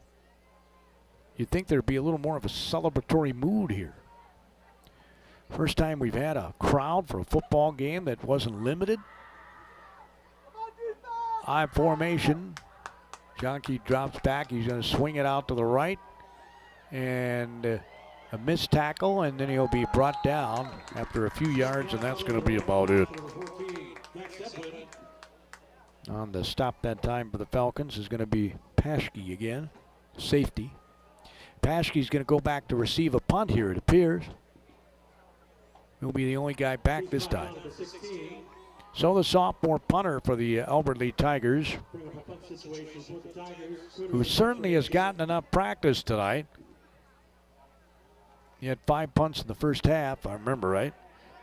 You'd think there'd be a little more of a celebratory mood here. First time we've had a crowd for a football game that wasn't limited. I formation. Jonke drops back. He's going to swing it out to the right. And a missed tackle, and then he'll be brought down after a few yards, and that's going to be about it. On the stop that time for the Falcons is going to be Paschke again, safety. Paschke's going to go back to receive a punt here, it appears. He'll be the only guy back this time. So the sophomore punter for the Albert Lee Tigers, who certainly has gotten enough practice tonight. He had 5 punts in the first half, I remember right.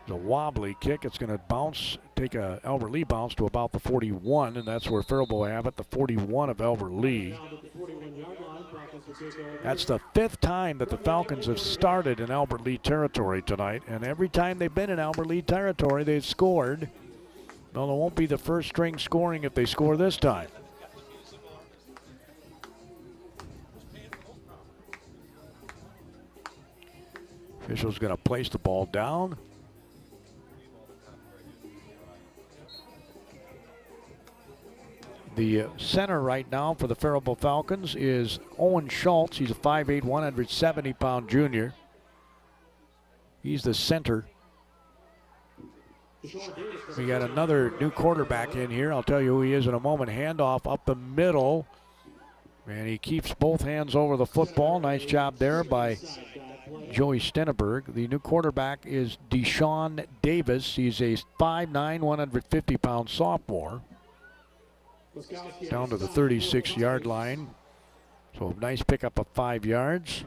It's a wobbly kick. It's going to bounce, take a Albert Lee bounce to about the 41, and that's where Faribault will have it, the 41 of Albert Lee. That's the 5th time that the Falcons have started in Albert Lee territory tonight, and every time they've been in Albert Lee territory, they've scored. Well, it won't be the first string scoring if they score this time. Official's going to place the ball down. The center right now for the Faribault Falcons is Owen Schultz. He's a 5'8", 170-pound junior. He's the center. We got another new quarterback in here. I'll tell you who he is in a moment. Handoff up the middle. And he keeps both hands over the football. Nice job there by Joey Stenneberg. The new quarterback is Deshaun Davis. He's a 5'9", 150-pound sophomore. Down to the 36-yard line. So a nice pickup of 5 yards.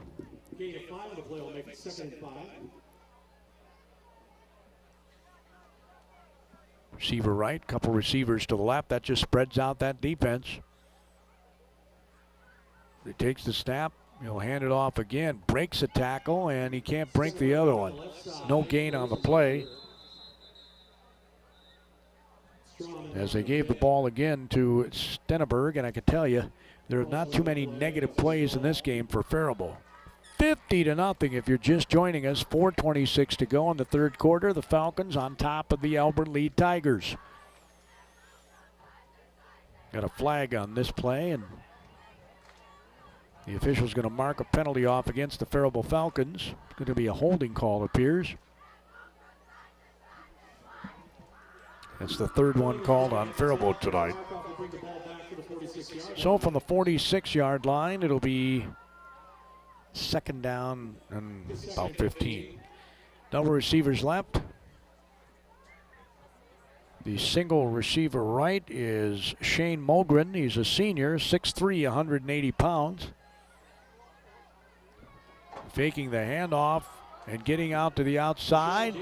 Receiver right, couple receivers to the left. That just spreads out that defense. He takes the snap. He'll hand it off again, breaks a tackle, and he can't break the other one. No gain on the play. As they gave the ball again to Stenneberg, and I can tell you, there are not too many negative plays in this game for Faribault. 50-0 if you're just joining us. 4:26 to go in the third quarter. The Falcons on top of the Albert Lee Tigers. Got a flag on this play, and the official's going to mark a penalty off against the Faribault Falcons. It's going to be a holding call, it appears. It's the third one called on Faribault tonight. So from the 46-yard line, it'll be second down and about 15. Double receivers left. The single receiver right is Shane Mogren. He's a senior, 6'3", 180 pounds. Faking the handoff and getting out to the outside.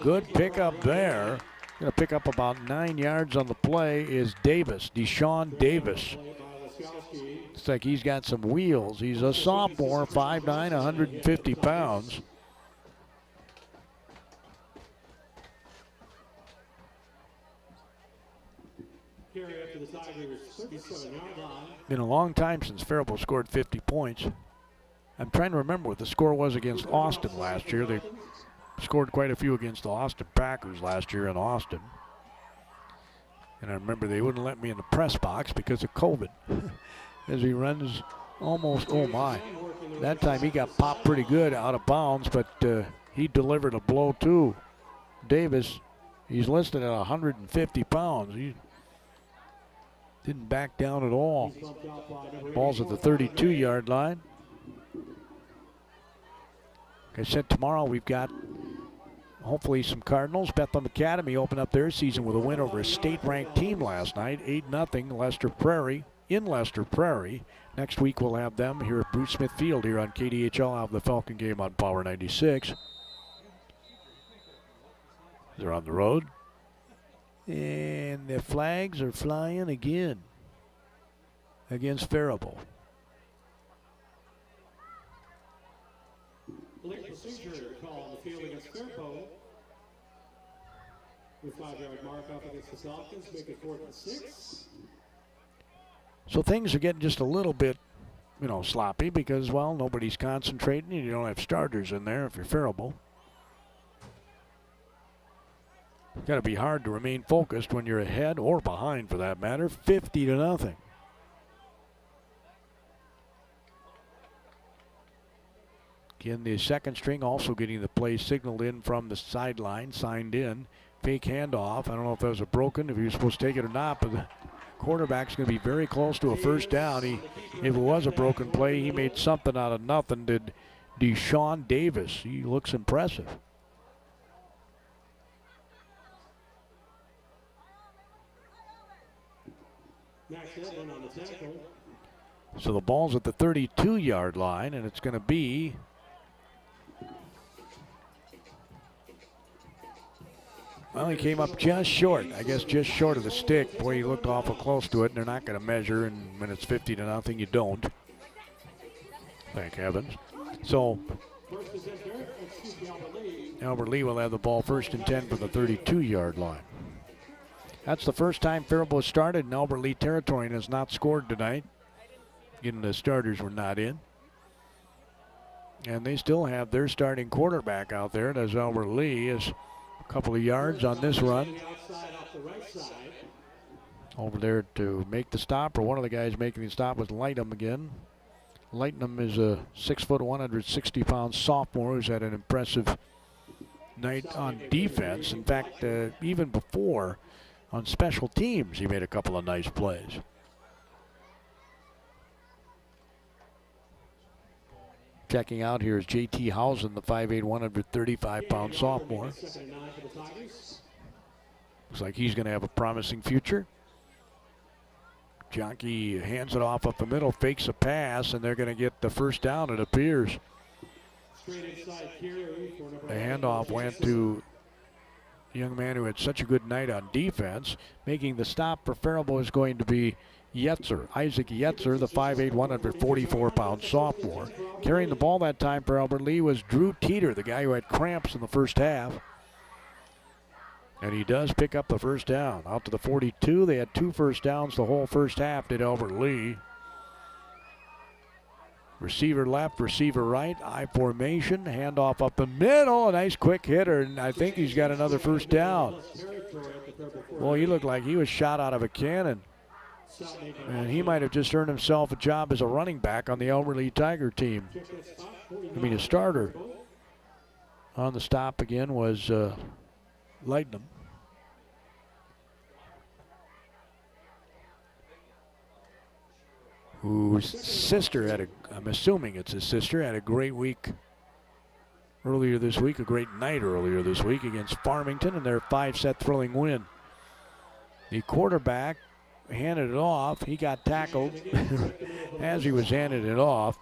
Good pickup there. Going to pick up about 9 yards on the play is Davis, Deshaun Davis. Looks like he's got some wheels. He's a sophomore, 5'9", 150 pounds. Been a long time since Faribault scored 50 points. I'm trying to remember what the score was against Austin last year. They scored quite a few against the Austin Packers last year in Austin. And I remember they wouldn't let me in the press box because of COVID. As he runs almost, oh my. That time he got popped pretty good out of bounds, but he delivered a blow too. Davis, he's listed at 150 pounds. He didn't back down at all. Ball's at the 32-yard line. Like I said, tomorrow we've got hopefully some Cardinals. Bethlehem Academy opened up their season with a win over a state-ranked team last night, 8-0, Lester Prairie, in Lester Prairie. Next week we'll have them here at Bruce Smith Field here on KDHL. I'll have the Falcon game on Power 96. They're on the road. And the flags are flying again against Faribault. Late procedure call on the field against Faribault. With 5-yard mark off against the Falcons, make it 4th and 6. So things are getting just a little bit, sloppy because, well, nobody's concentrating and you don't have starters in there if you're Faribault. It's got to be hard to remain focused when you're ahead or behind for that matter, 50-0. Again, the second string also getting the play signaled in from the sideline, signed in. Fake handoff. I don't know if that was a broken, if he was supposed to take it or not, but the quarterback's going to be very close to a first down. If it was a broken play, he made something out of nothing. Did Deshaun Davis. He looks impressive. So the ball's at the 32-yard line, and it's going to be well, he came up just short. I guess just short of the stick. Boy, he looked awful close to it, and they're not going to measure, and when it's 50-0, you don't. Thank heavens. So Albert Lee will have the ball 1st and 10 for the 32-yard line. That's the first time Faribault started in Albert Lee territory and has not scored tonight. Again, the starters were not in. And they still have their starting quarterback out there. As Albert Lee is a couple of yards on this run. Over there to make the stop, or one of the guys making the stop was Lightham again. Lightham is a 6', 160-pound sophomore who's had an impressive night on defense. In fact, even before on special teams, he made a couple of nice plays. Checking out here is J.T. Housen, the 5'8", 135-pound sophomore. Looks like he's going to have a promising future. Jonkey hands it off up the middle, fakes a pass, and they're going to get the first down, it appears. The handoff went to a young man who had such a good night on defense. Making the stop for Faribault is going to be Yetzer. Isaac Yetzer, the 5'8", 144-pound sophomore. Carrying the ball that time for Albert Lee was Drew Teeter, the guy who had cramps in the first half. And he does pick up the first down. Out to the 42. They had 2 first downs the whole first half, did Albert Lee. Receiver left, receiver right, I formation, handoff up the middle, a nice quick hitter, and I think he's got another first down. Well, he looked like he was shot out of a cannon. And he might have just earned himself a job as a running back on the Albert Lee Tiger team. I mean, a starter. On the stop again was Lightnum. Whose sister had I'm assuming it's his sister, had a great week earlier this week, a great night earlier this week against Farmington in their 5-set thrilling win. The quarterback handed it off. He got tackled as he was handing it off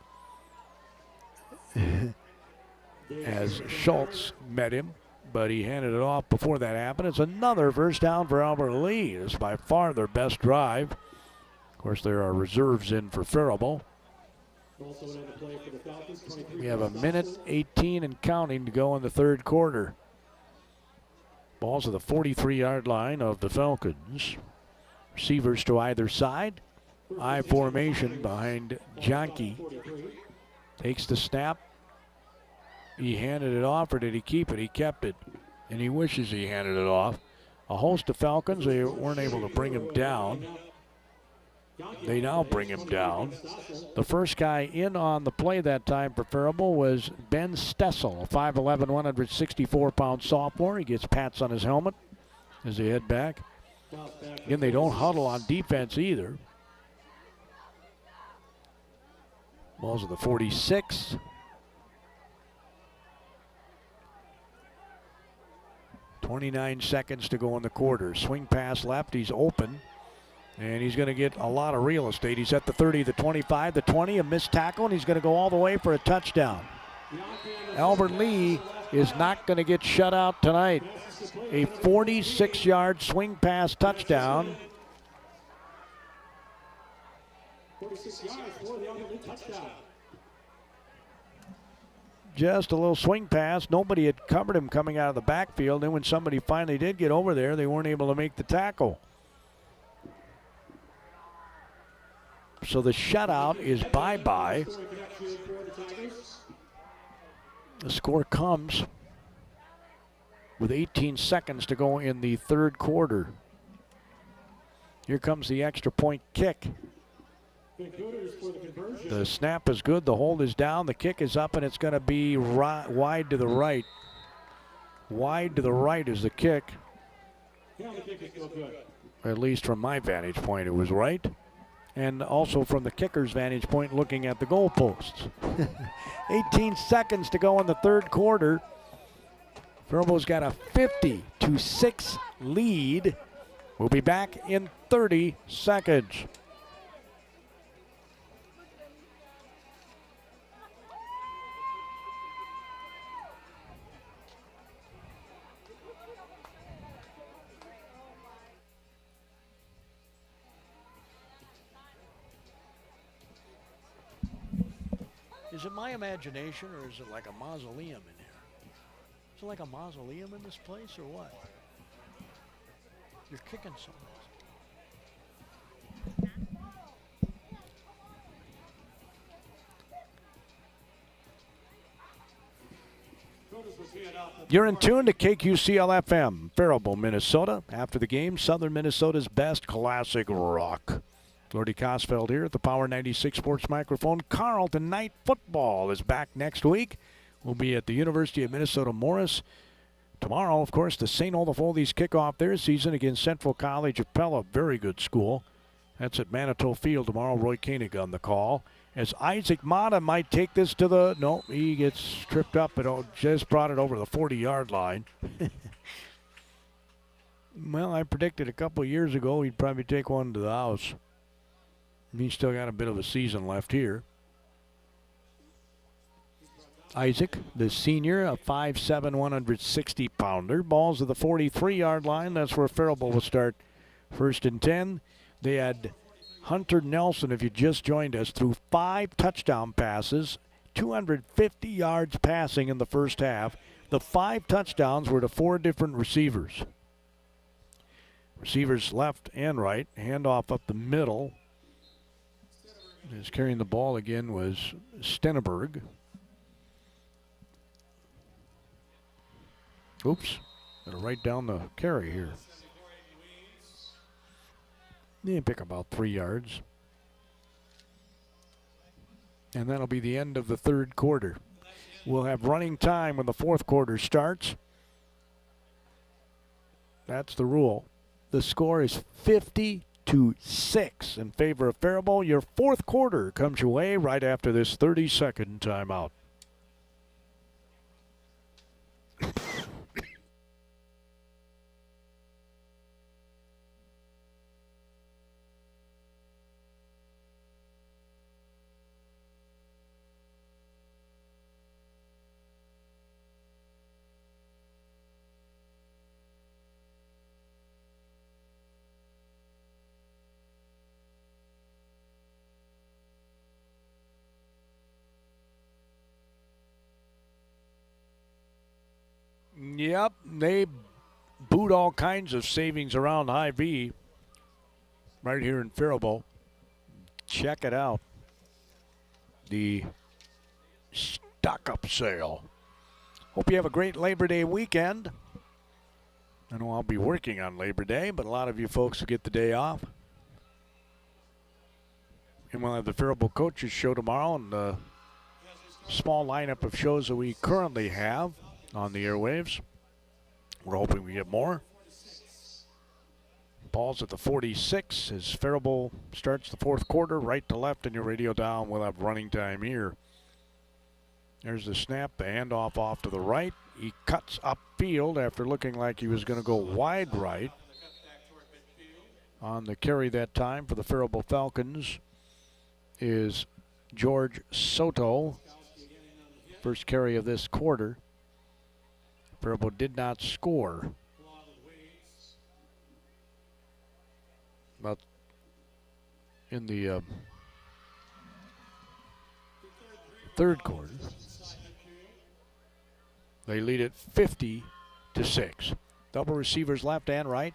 as Schultz met him, but he handed it off before that happened. It's another first down for Albert Lee. It's by far their best drive. Of course, there are reserves in for Faribault. We have 1:18 and counting to go in the third quarter. Ball's at the 43-yard line of the Falcons. Receivers to either side. I formation behind Jonke. Takes the snap. He handed it off, or did he keep it? He kept it, and he wishes he handed it off. A host of Falcons, they weren't able to bring him down. They now bring him down. The first guy in on the play that time for Faribault was Ben Stessel, a 5'11", 164-pound sophomore. He gets pats on his helmet as they head back. Again, they don't huddle on defense either. Ball's at the 46. .29 seconds to go in the quarter. Swing pass left, he's open. And he's going to get a lot of real estate. He's at the 30, the 25, the 20, a missed tackle, and he's going to go all the way for a touchdown. Albert Lee is not going to get shut out tonight. A 46-yard swing pass touchdown. 46 yards for the Albert Lee touchdown. Just a little swing pass. Nobody had covered him coming out of the backfield. Then when somebody finally did get over there, they weren't able to make the tackle. So the shutout is bye-bye. The score comes with 18 seconds to go in the third quarter. Here comes the extra point kick. The snap is good, the hold is down, the kick is up, and it's going to be wide to the right. Wide to the right is the kick. At least from my vantage point, it was right. And also from the kicker's vantage point, looking at the goalposts. 18 seconds to go in the third quarter. Faribault's got a 50-6 lead. We'll be back in 30 seconds. Is it my imagination, or is it like a mausoleum in here? Is it like a mausoleum in this place, or what? You're kicking something. You're in tune to KQCL-FM, Faribault, Minnesota. After the game, Southern Minnesota's best classic rock. Lordy Kosfeld here at the Power 96 Sports microphone. Carleton Night Football is back next week. We'll be at the University of Minnesota Morris. Tomorrow, of course, the St. Olaf-Oldies kick off their season against Central College of Pella, very good school. That's at Manitou Field tomorrow. Roy Koenig on the call. As Isaac Mata might take this to the, no, he gets tripped up, but just brought it over the 40-yard line. Well, I predicted a couple of years ago he'd probably take one to the house. He's still got a bit of a season left here. Isaac, the senior, a 5'7", 160-pounder. Ball's at the 43-yard line. That's where Faribault will start. 1st and 10. They had Hunter Nelson, if you just joined us, threw 5 touchdown passes, 250 yards passing in the first half. The 5 touchdowns were to 4 different receivers. Receivers left and right, handoff up the middle. Is carrying the ball again was Stenneberg. Oops, gotta write down the carry here. They pick about 3 yards. And that'll be the end of the third quarter. We'll have running time when the fourth quarter starts. That's the rule. The score is 50-6 in favor of Faribault. Your fourth quarter comes your way right after this 30-second timeout. Yep, they boot all kinds of savings around IV right here in Faribault. Check it out. The stock-up sale. Hope you have a great Labor Day weekend. I know I'll be working on Labor Day, but a lot of you folks will get the day off. And we'll have the Faribault Coaches Show tomorrow and the small lineup of shows that we currently have on the airwaves. We're hoping we get more. Ball's at the 46 as Faribault starts the fourth quarter. Right to left in your radio dial. We'll have running time here. There's the snap, the handoff off to the right. He cuts upfield after looking like he was going to go wide right. On the carry that time for the Faribault Falcons is George Soto. First carry of this quarter. Faribault did not score. But in the third quarter, they lead it 50-6. Double receivers left and right.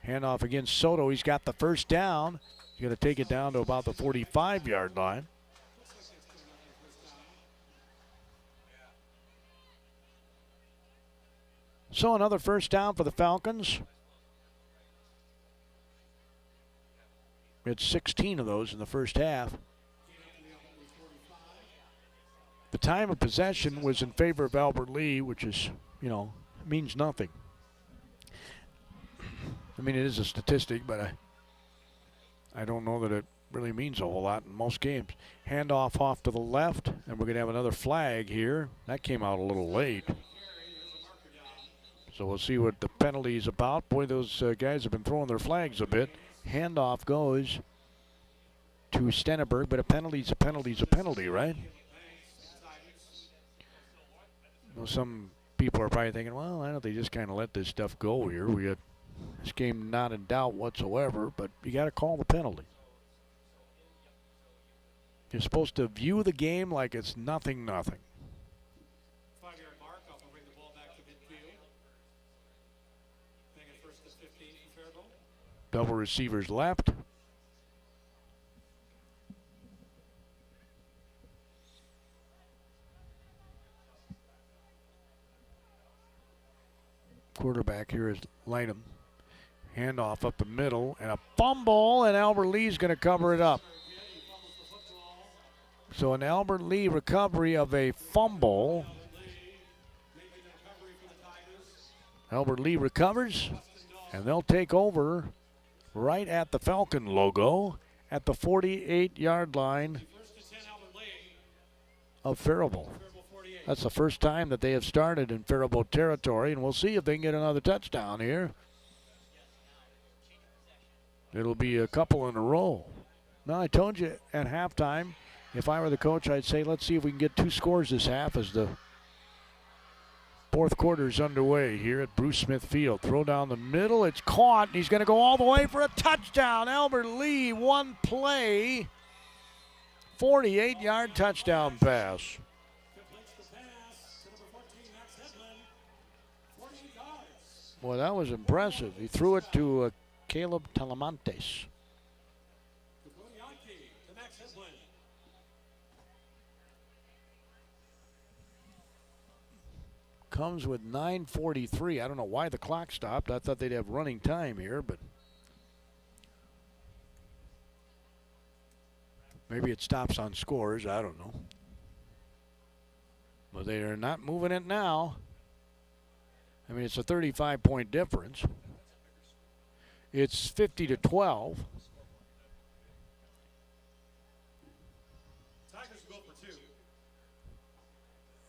Handoff against Soto. He's got the first down. He's going to take it down to about the 45-yard line. So another first down for the Falcons. We had 16 of those in the first half. The time of possession was in favor of Albert Lee, which is, means nothing. I mean, it is a statistic, but I don't know that it really means a whole lot in most games. Handoff off to the left, and we're going to have another flag here. That came out a little late. So we'll see what the penalty is about. Boy, those guys have been throwing their flags a bit. Handoff goes to Stenneberg, but a penalty's a penalty's a penalty, right? Well, some people are probably thinking, well, why don't they just kind of let this stuff go here? We got this game not in doubt whatsoever, but you got to call the penalty. You're supposed to view the game like it's nothing. 5-yard mark. I'll bring the ball back to midfield. Make it first to 15 for Faribault. Double receivers left. Quarterback here is Lynham. Handoff up the middle and a fumble, and Albert Lee's going to cover it up. So an Albert Lee recovery of a fumble. Albert Lee recovers, and they'll take over right at the Falcon logo at the 48-yard line of Faribault. That's the first time that they have started in Faribault territory, and we'll see if they can get another touchdown here. It'll be a couple in a row. Now, I told you at halftime, if I were the coach, I'd say let's see if we can get 2 scores this half as the Fourth quarter's underway here at Bruce Smith Field. Throw down the middle. It's caught. And he's going to go all the way for a touchdown. Albert Lee, one play. 48-yard touchdown pass. Boy, that was impressive. He threw it to Caleb Talamantes. Comes with 9:43. I don't know why the clock stopped. I thought they'd have running time here, but maybe it stops on scores. I don't know. But they are not moving it now. I mean, it's a 35-point difference. It's 50-12.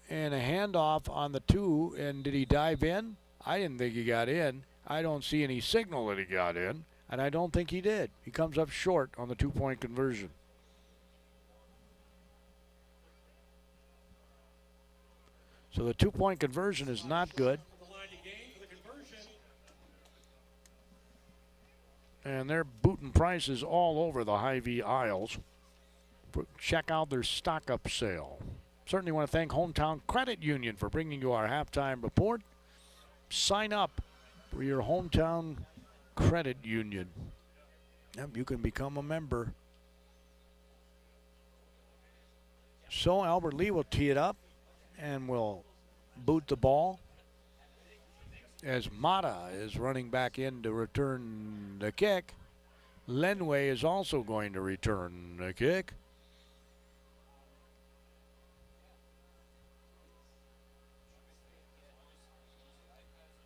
And a handoff on the 2, and did he dive in? I didn't think he got in. I don't see any signal that he got in, and I don't think he did. He comes up short on the 2-point conversion. So the 2-point conversion is not good. And they're booting prices all over the Hy-Vee aisles. Check out their stock-up sale. Certainly want to thank Hometown Credit Union for bringing you our halftime report. Sign up for your Hometown Credit Union. Yep, you can become a member. So Albert Lee will tee it up and will boot the ball as Mata is running back in to return the kick. Lenway is also going to return the kick.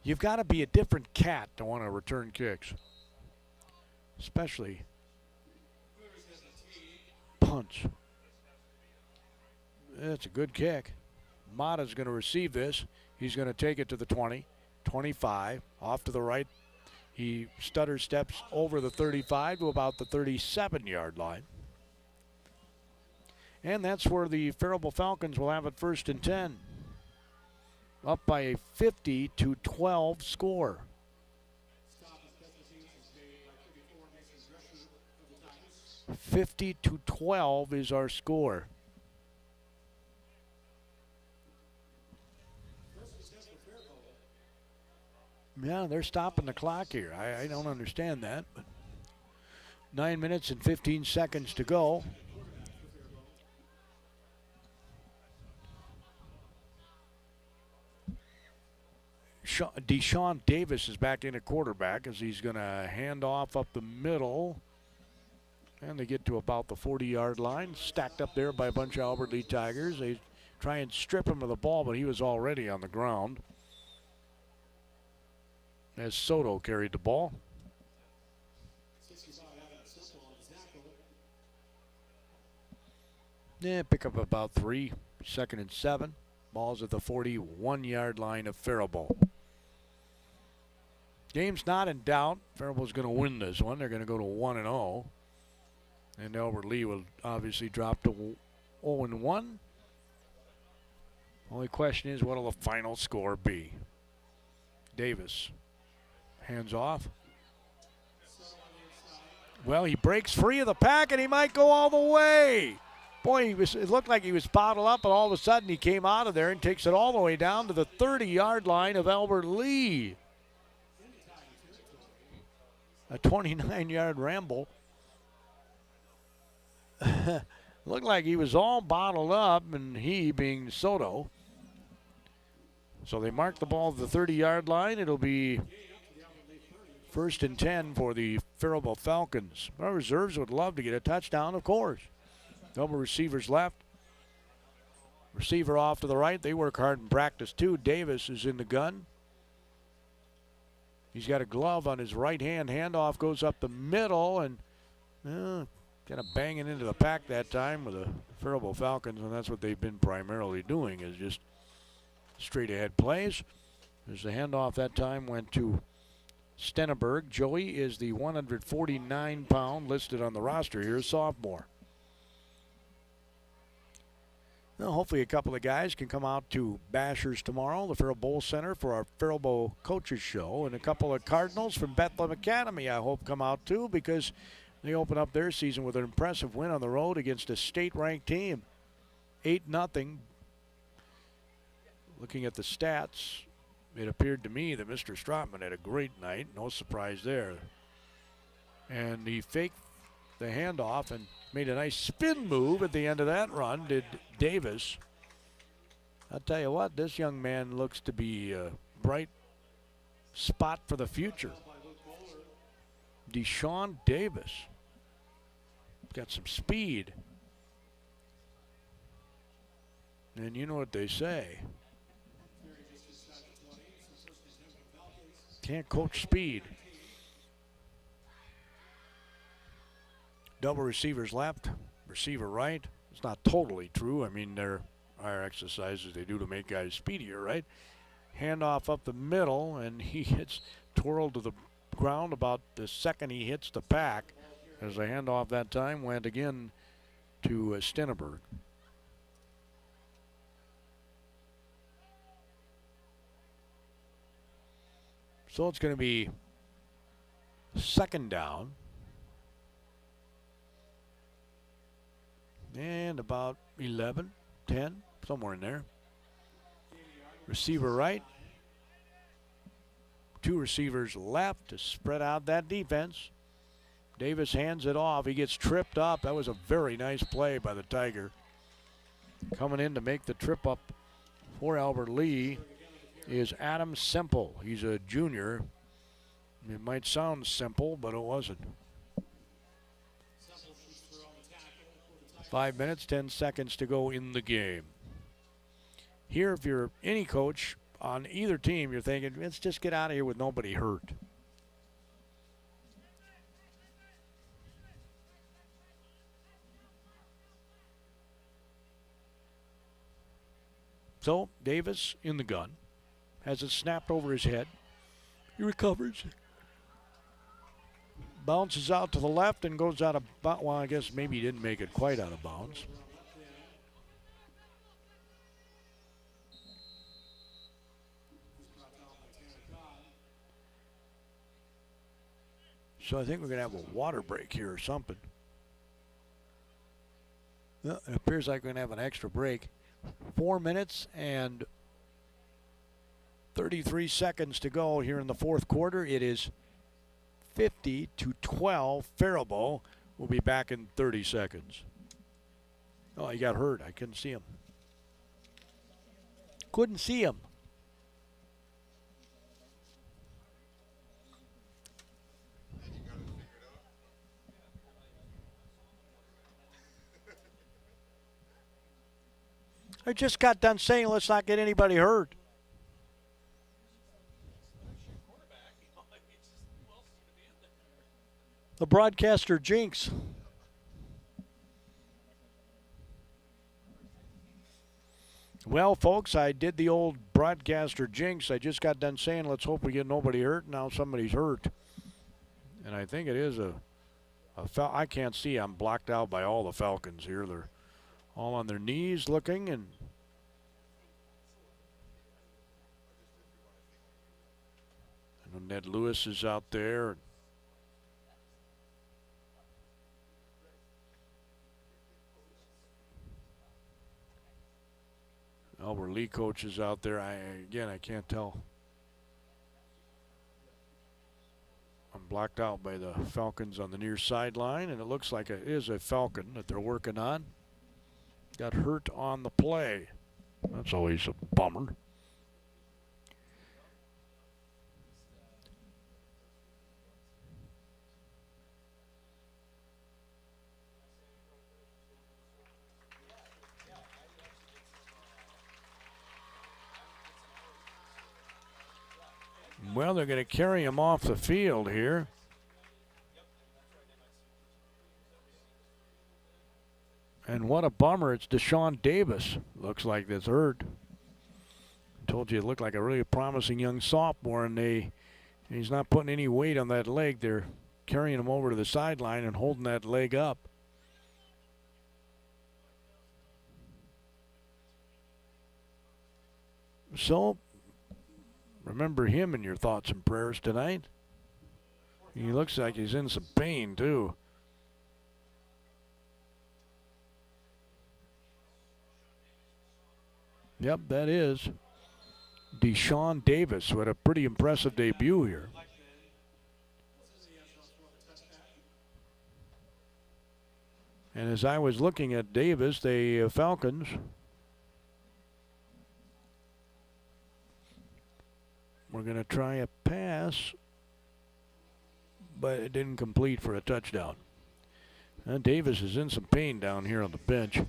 You've got to be a different cat to want to return kicks, especially punts. That's a good kick. Mata's going to receive this. He's going to take it to the 20, 25, off to the right. He stutter steps over the 35 to about the 37-yard line. And that's where the Faribault Falcons will have it 1st and 10. Up by a 50-12 score. 50-12 is our score. Yeah, they're stopping the clock here. I don't understand that. But 9 minutes and 15 seconds to go. Deshaun Davis is back in at quarterback as he's going to hand off up the middle. And they get to about the 40-yard line, stacked up there by a bunch of Albert Lee Tigers. They try and strip him of the ball, but he was already on the ground as Soto carried the ball. Yeah, pick up about 3, 2nd and 7. Ball's at the 41-yard line of Faribault. Game's not in doubt. Faribault's going to win this one. They're going to go to 1-0. And Albert Lee will obviously drop to 0-1. Only question is, what will the final score be? Davis hands off. Well, he breaks free of the pack, and he might go all the way. Boy, it looked like he was bottled up, and all of a sudden he came out of there and takes it all the way down to the 30-yard line of Albert Lee. A 29-yard ramble. Looked like he was all bottled up, and he being Soto. So they mark the ball at the 30-yard line. It'll be 1st and 10 for the Faribault Falcons. Our reserves would love to get a touchdown, of course. Double receivers left. Receiver off to the right. They work hard in practice, too. Davis is in the gun. He's got a glove on his right hand. Handoff goes up the middle and kind of banging into the pack that time with the Faribault Falcons, and that's what they've been primarily doing, is just straight ahead plays. As the handoff that time went to Stenneberg. Joey is the 149-pound listed on the roster here, sophomore. Well, hopefully a couple of guys can come out to Bashers tomorrow, the Faribault Center, for our Faribault Coaches Show. And a couple of Cardinals from Bethlehem Academy, I hope, come out too, because they open up their season with an impressive win on the road against a state-ranked team. 8-0. Looking at the stats, it appeared to me that Mr. Strotman had a great night. No surprise there. And he faked the handoff and made a nice spin move at the end of that run, did Davis. I'll tell you what, this young man looks to be a bright spot for the future. Deshaun Davis. Got some speed. And you know what they say. Can't coach speed. Double receivers left, receiver right. It's not totally true. I mean, there are exercises they do to make guys speedier, right? Handoff up the middle, and he hits twirled to the ground about the second he hits the pack. As the handoff that time went again to Stenneberg. So it's going to be second down. And about 11, 10, somewhere in there. Receiver right. Two receivers left to spread out that defense. Davis hands it off. He gets tripped up. That was a very nice play by the Tiger. Coming in to make the trip up for Albert Lee is Adam Semple. He's a junior. It might sound simple, but it wasn't. 5 minutes, 10 seconds to go in the game. Here, if you're any coach on either team, you're thinking, let's just get out of here with nobody hurt. So, Davis in the gun. Has it snapped over his head. He recovers. Bounces out to the left and goes out of bounds. Well, I guess maybe he didn't make it quite out of bounds. So I think we're going to have a water break here or something. Well, it appears like we're going to have an extra break. 4 minutes and 33 seconds to go here in the fourth quarter. It is 50-12. Faribault will be back in 30 seconds. Oh, he got hurt. I couldn't see him. Couldn't see him. I just got done saying let's not get anybody hurt. The broadcaster jinx. Well, folks, I did the old broadcaster jinx. I just got done saying let's hope we get nobody hurt. Now somebody's hurt. And I think it is I can't see. I'm blocked out by all the Falcons here. They're all on their knees looking, and I know Ned Lewis is out there. Albert Lee coach is out there. I can't tell. I'm blocked out by the Falcons on the near sideline, and it looks like it is a Falcon that they're working on. Got hurt on the play. That's always a bummer. Well, they're going to carry him off the field here. And what a bummer. It's Deshaun Davis. Looks like that's hurt. Told you it looked like a really promising young sophomore, and he's not putting any weight on that leg. They're carrying him over to the sideline and holding that leg up. So, remember him in your thoughts and prayers tonight. He looks like he's in some pain, too. Yep, that is Deshaun Davis, who had a pretty impressive debut here. And as I was looking at Davis, the Falcons were going to try a pass, but it didn't complete for a touchdown. And Davis is in some pain down here on the bench.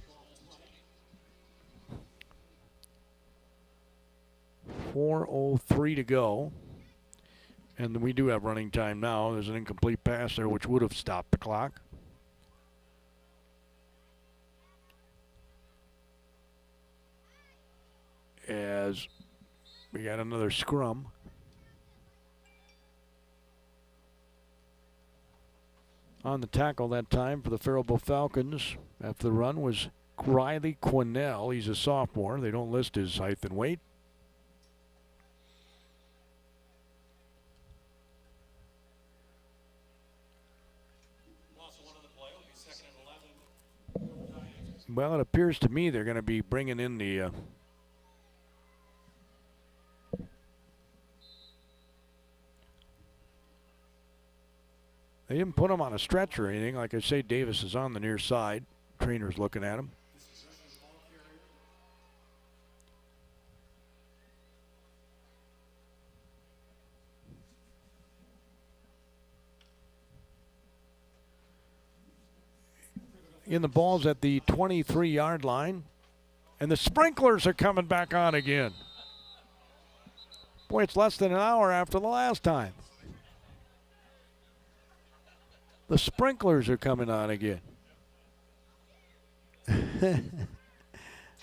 4:03 to go. And we do have running time now. There's an incomplete pass there, which would have stopped the clock. As we got another scrum. On the tackle that time for the Faribault Falcons after the run was Riley Quinnell. He's a sophomore. They don't list his height and weight. Well, it appears to me they're going to be bringing in the they didn't put him on a stretcher or anything. Like I say, Davis is on the near side. Trainer's looking at him. In the ball's at the 23-yard line. And the sprinklers are coming back on again. Boy, it's less than an hour after the last time. The sprinklers are coming on again.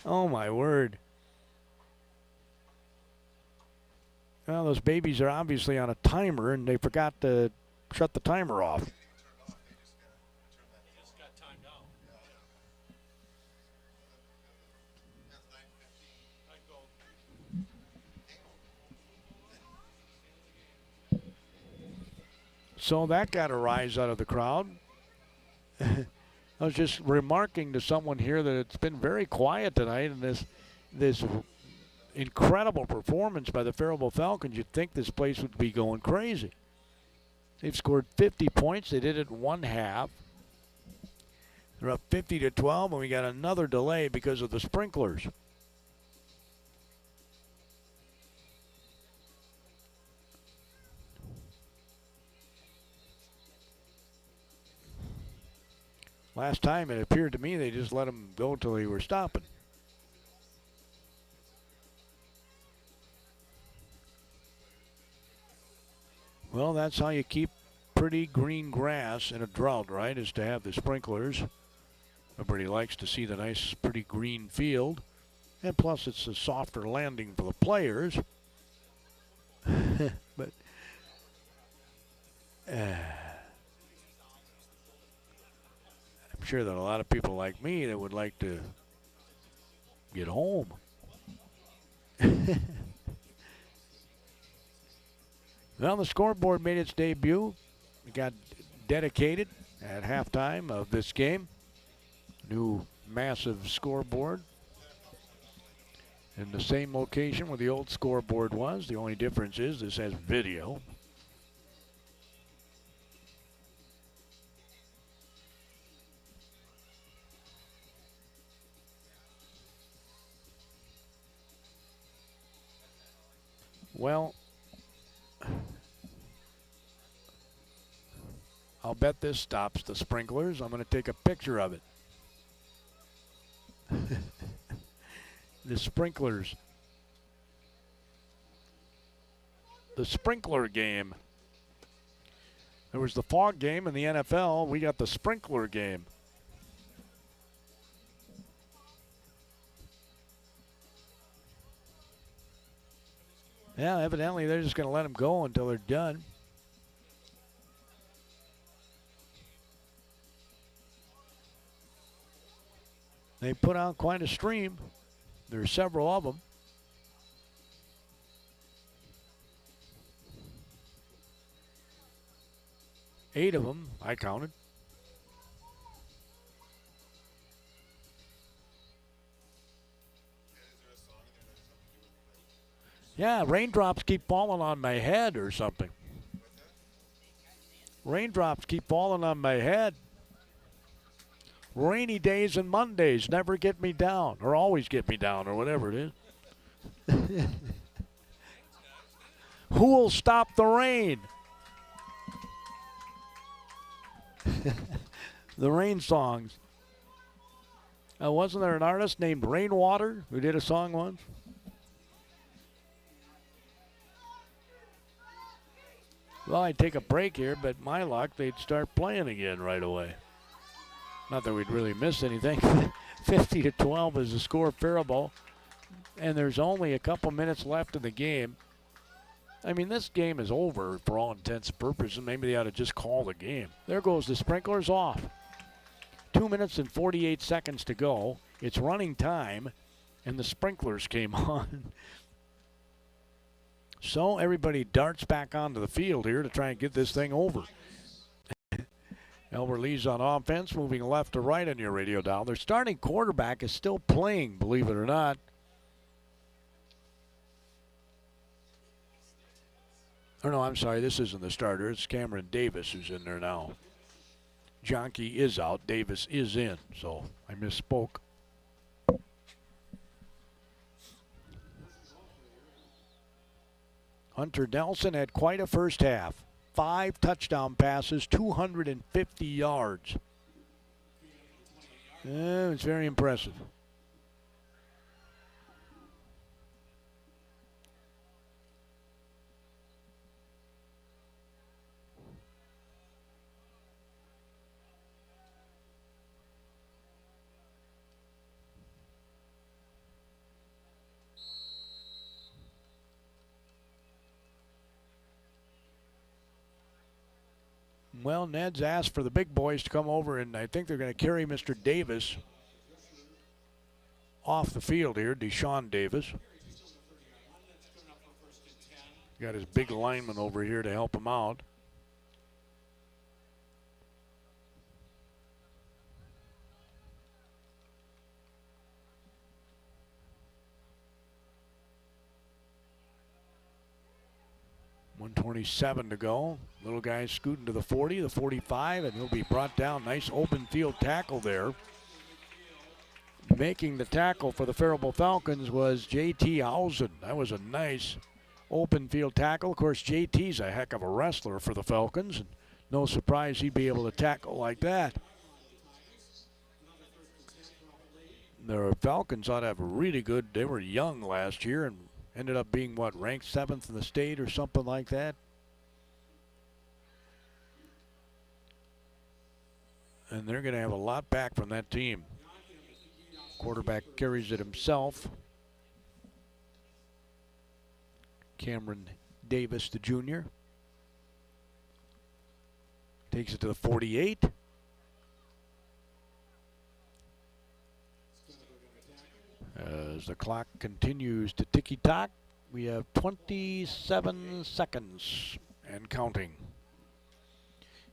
Oh, my word. Well, those babies are obviously on a timer, and they forgot to shut the timer off. So that got a rise out of the crowd. I was just remarking to someone here that it's been very quiet tonight, and this incredible performance by the Faribault Falcons. You'd think this place would be going crazy. They've scored 50 points. They did it in one half. They're up 50-12, and we got another delay because of the sprinklers. Last time it appeared to me they just let them go until they were stopping. Well, that's how you keep pretty green grass in a drought, right, is to have the sprinklers. Everybody likes to see the nice, pretty green field. And plus, it's a softer landing for the players. But I'm sure that a lot of people like me that would like to get home. Well, the scoreboard made its debut. It got dedicated at halftime of this game. New massive scoreboard in the same location where the old scoreboard was. The only difference is this has video. Well, I'll bet this stops the sprinklers. I'm going to take a picture of it. The sprinklers. The sprinkler game. There was the fog game in the NFL. We got the sprinkler game. Yeah, evidently they're just going to let them go until they're done. They put out quite a stream. There are several of them. 8 of them, I counted. Yeah, raindrops keep falling on my head or something. Raindrops keep falling on my head. Rainy days and Mondays never get me down, or always get me down, or whatever it is. Who will stop the rain? The rain songs. Wasn't there an artist named Rainwater who did a song once? Well, I'd take a break here, but my luck, they'd start playing again right away. Not that we'd really miss anything. 50-12 is the score of Faribault, and there's only a couple minutes left in the game. I mean, this game is over for all intents and purposes. Maybe they ought to just call the game. There goes the sprinklers off. 2 minutes and 48 seconds to go. It's running time, and the sprinklers came on. So everybody darts back onto the field here to try and get this thing over. Albert Lee's on offense, moving left to right on your radio dial. Their starting quarterback is still playing, believe it or not. Oh, no, I'm sorry, this isn't the starter. It's Cameron Davis who's in there now. Jonke is out. Davis is in, so I misspoke. Hunter Nelson had quite a first half. 5 touchdown passes, 250 yards. It's very impressive. Well, Ned's asked for the big boys to come over, and I think they're going to carry Mr. Davis off the field here, Deshaun Davis. Got his big lineman over here to help him out. .127 to go. Little guy scooting to the 40, the 45, and he'll be brought down. Nice open field tackle there. Making the tackle for the Faribault Falcons was J.T. Hausen. That was a nice open field tackle. Of course, J.T.'s a heck of a wrestler for the Falcons. And no surprise he'd be able to tackle like that. The Falcons ought to have a really good, they were young last year and ended up being, what, ranked 7th in the state or something like that? And they're going to have a lot back from that team. Quarterback carries it himself. Cameron Davis, the junior. Takes it to the 48. As the clock continues to ticky-tock, we have 27 seconds and counting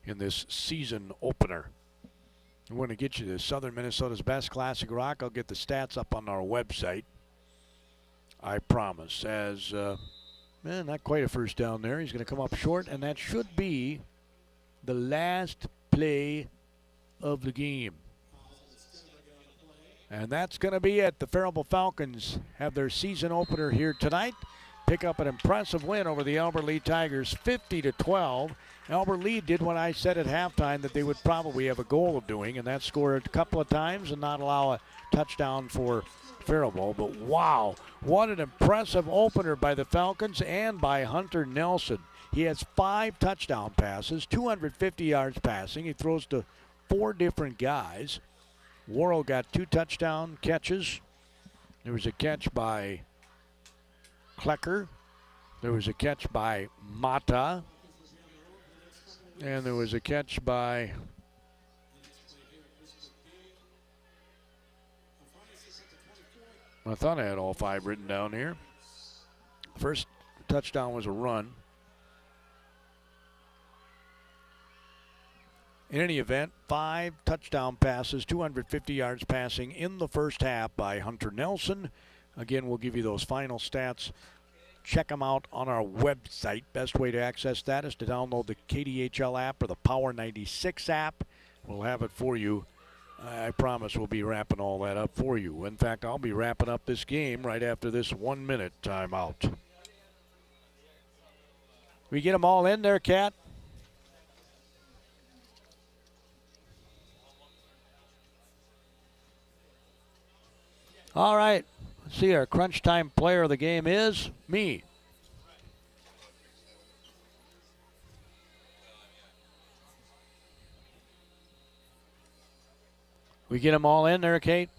in this season opener. We want to get you to Southern Minnesota's best classic rock. I'll get the stats up on our website. I promise. As, not quite a first down there. He's going to come up short, and that should be the last play of the game. And that's going to be it. The Faribault Falcons have their season opener here tonight. Pick up an impressive win over the Albert Lea Tigers, 50-12. Albert Lea did what I said at halftime that they would probably have a goal of doing, and that's score a couple of times and not allow a touchdown for Faribault. But wow, what an impressive opener by the Falcons and by Hunter Nelson. He has 5 touchdown passes, 250 yards passing. He throws to 4 different guys. Worrell got 2 touchdown catches. There was a catch by Klecker. There was a catch by Mata. And there was a catch by I thought I had all 5 written down here. First touchdown was a run. In any event, 5 touchdown passes, 250 yards passing in the first half by Hunter Nelson. Again, we'll give you those final stats. Check them out on our website. Best way to access that is to download the KDHL app or the Power 96 app. We'll have it for you. I promise we'll be wrapping all that up for you. In fact, I'll be wrapping up this game right after this 1 minute timeout. We get them all in there, Kat? All right. Let's see, our crunch time player of the game is me. We get them all in there, Kate?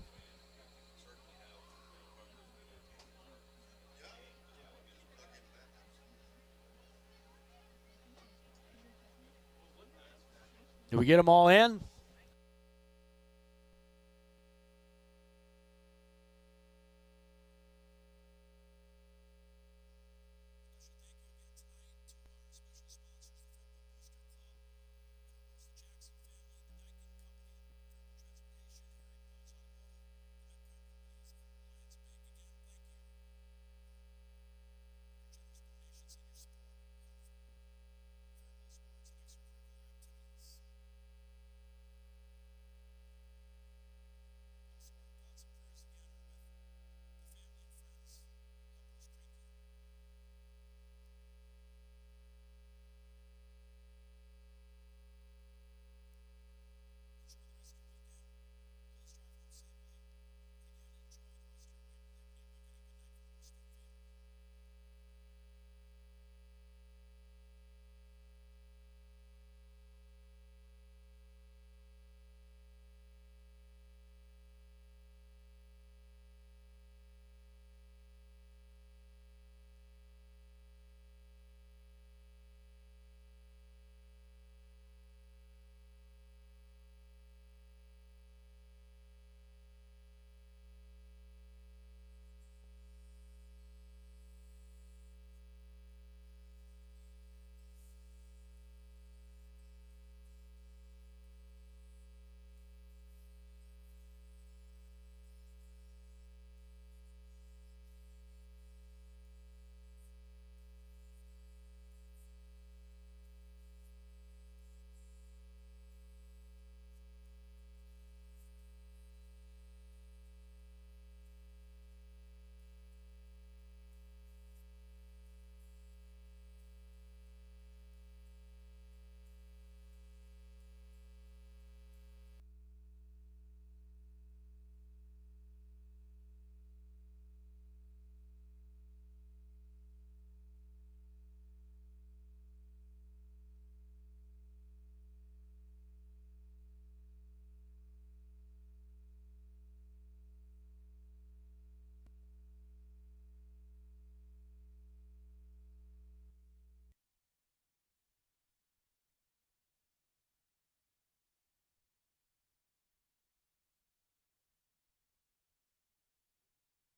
Did we get them all in?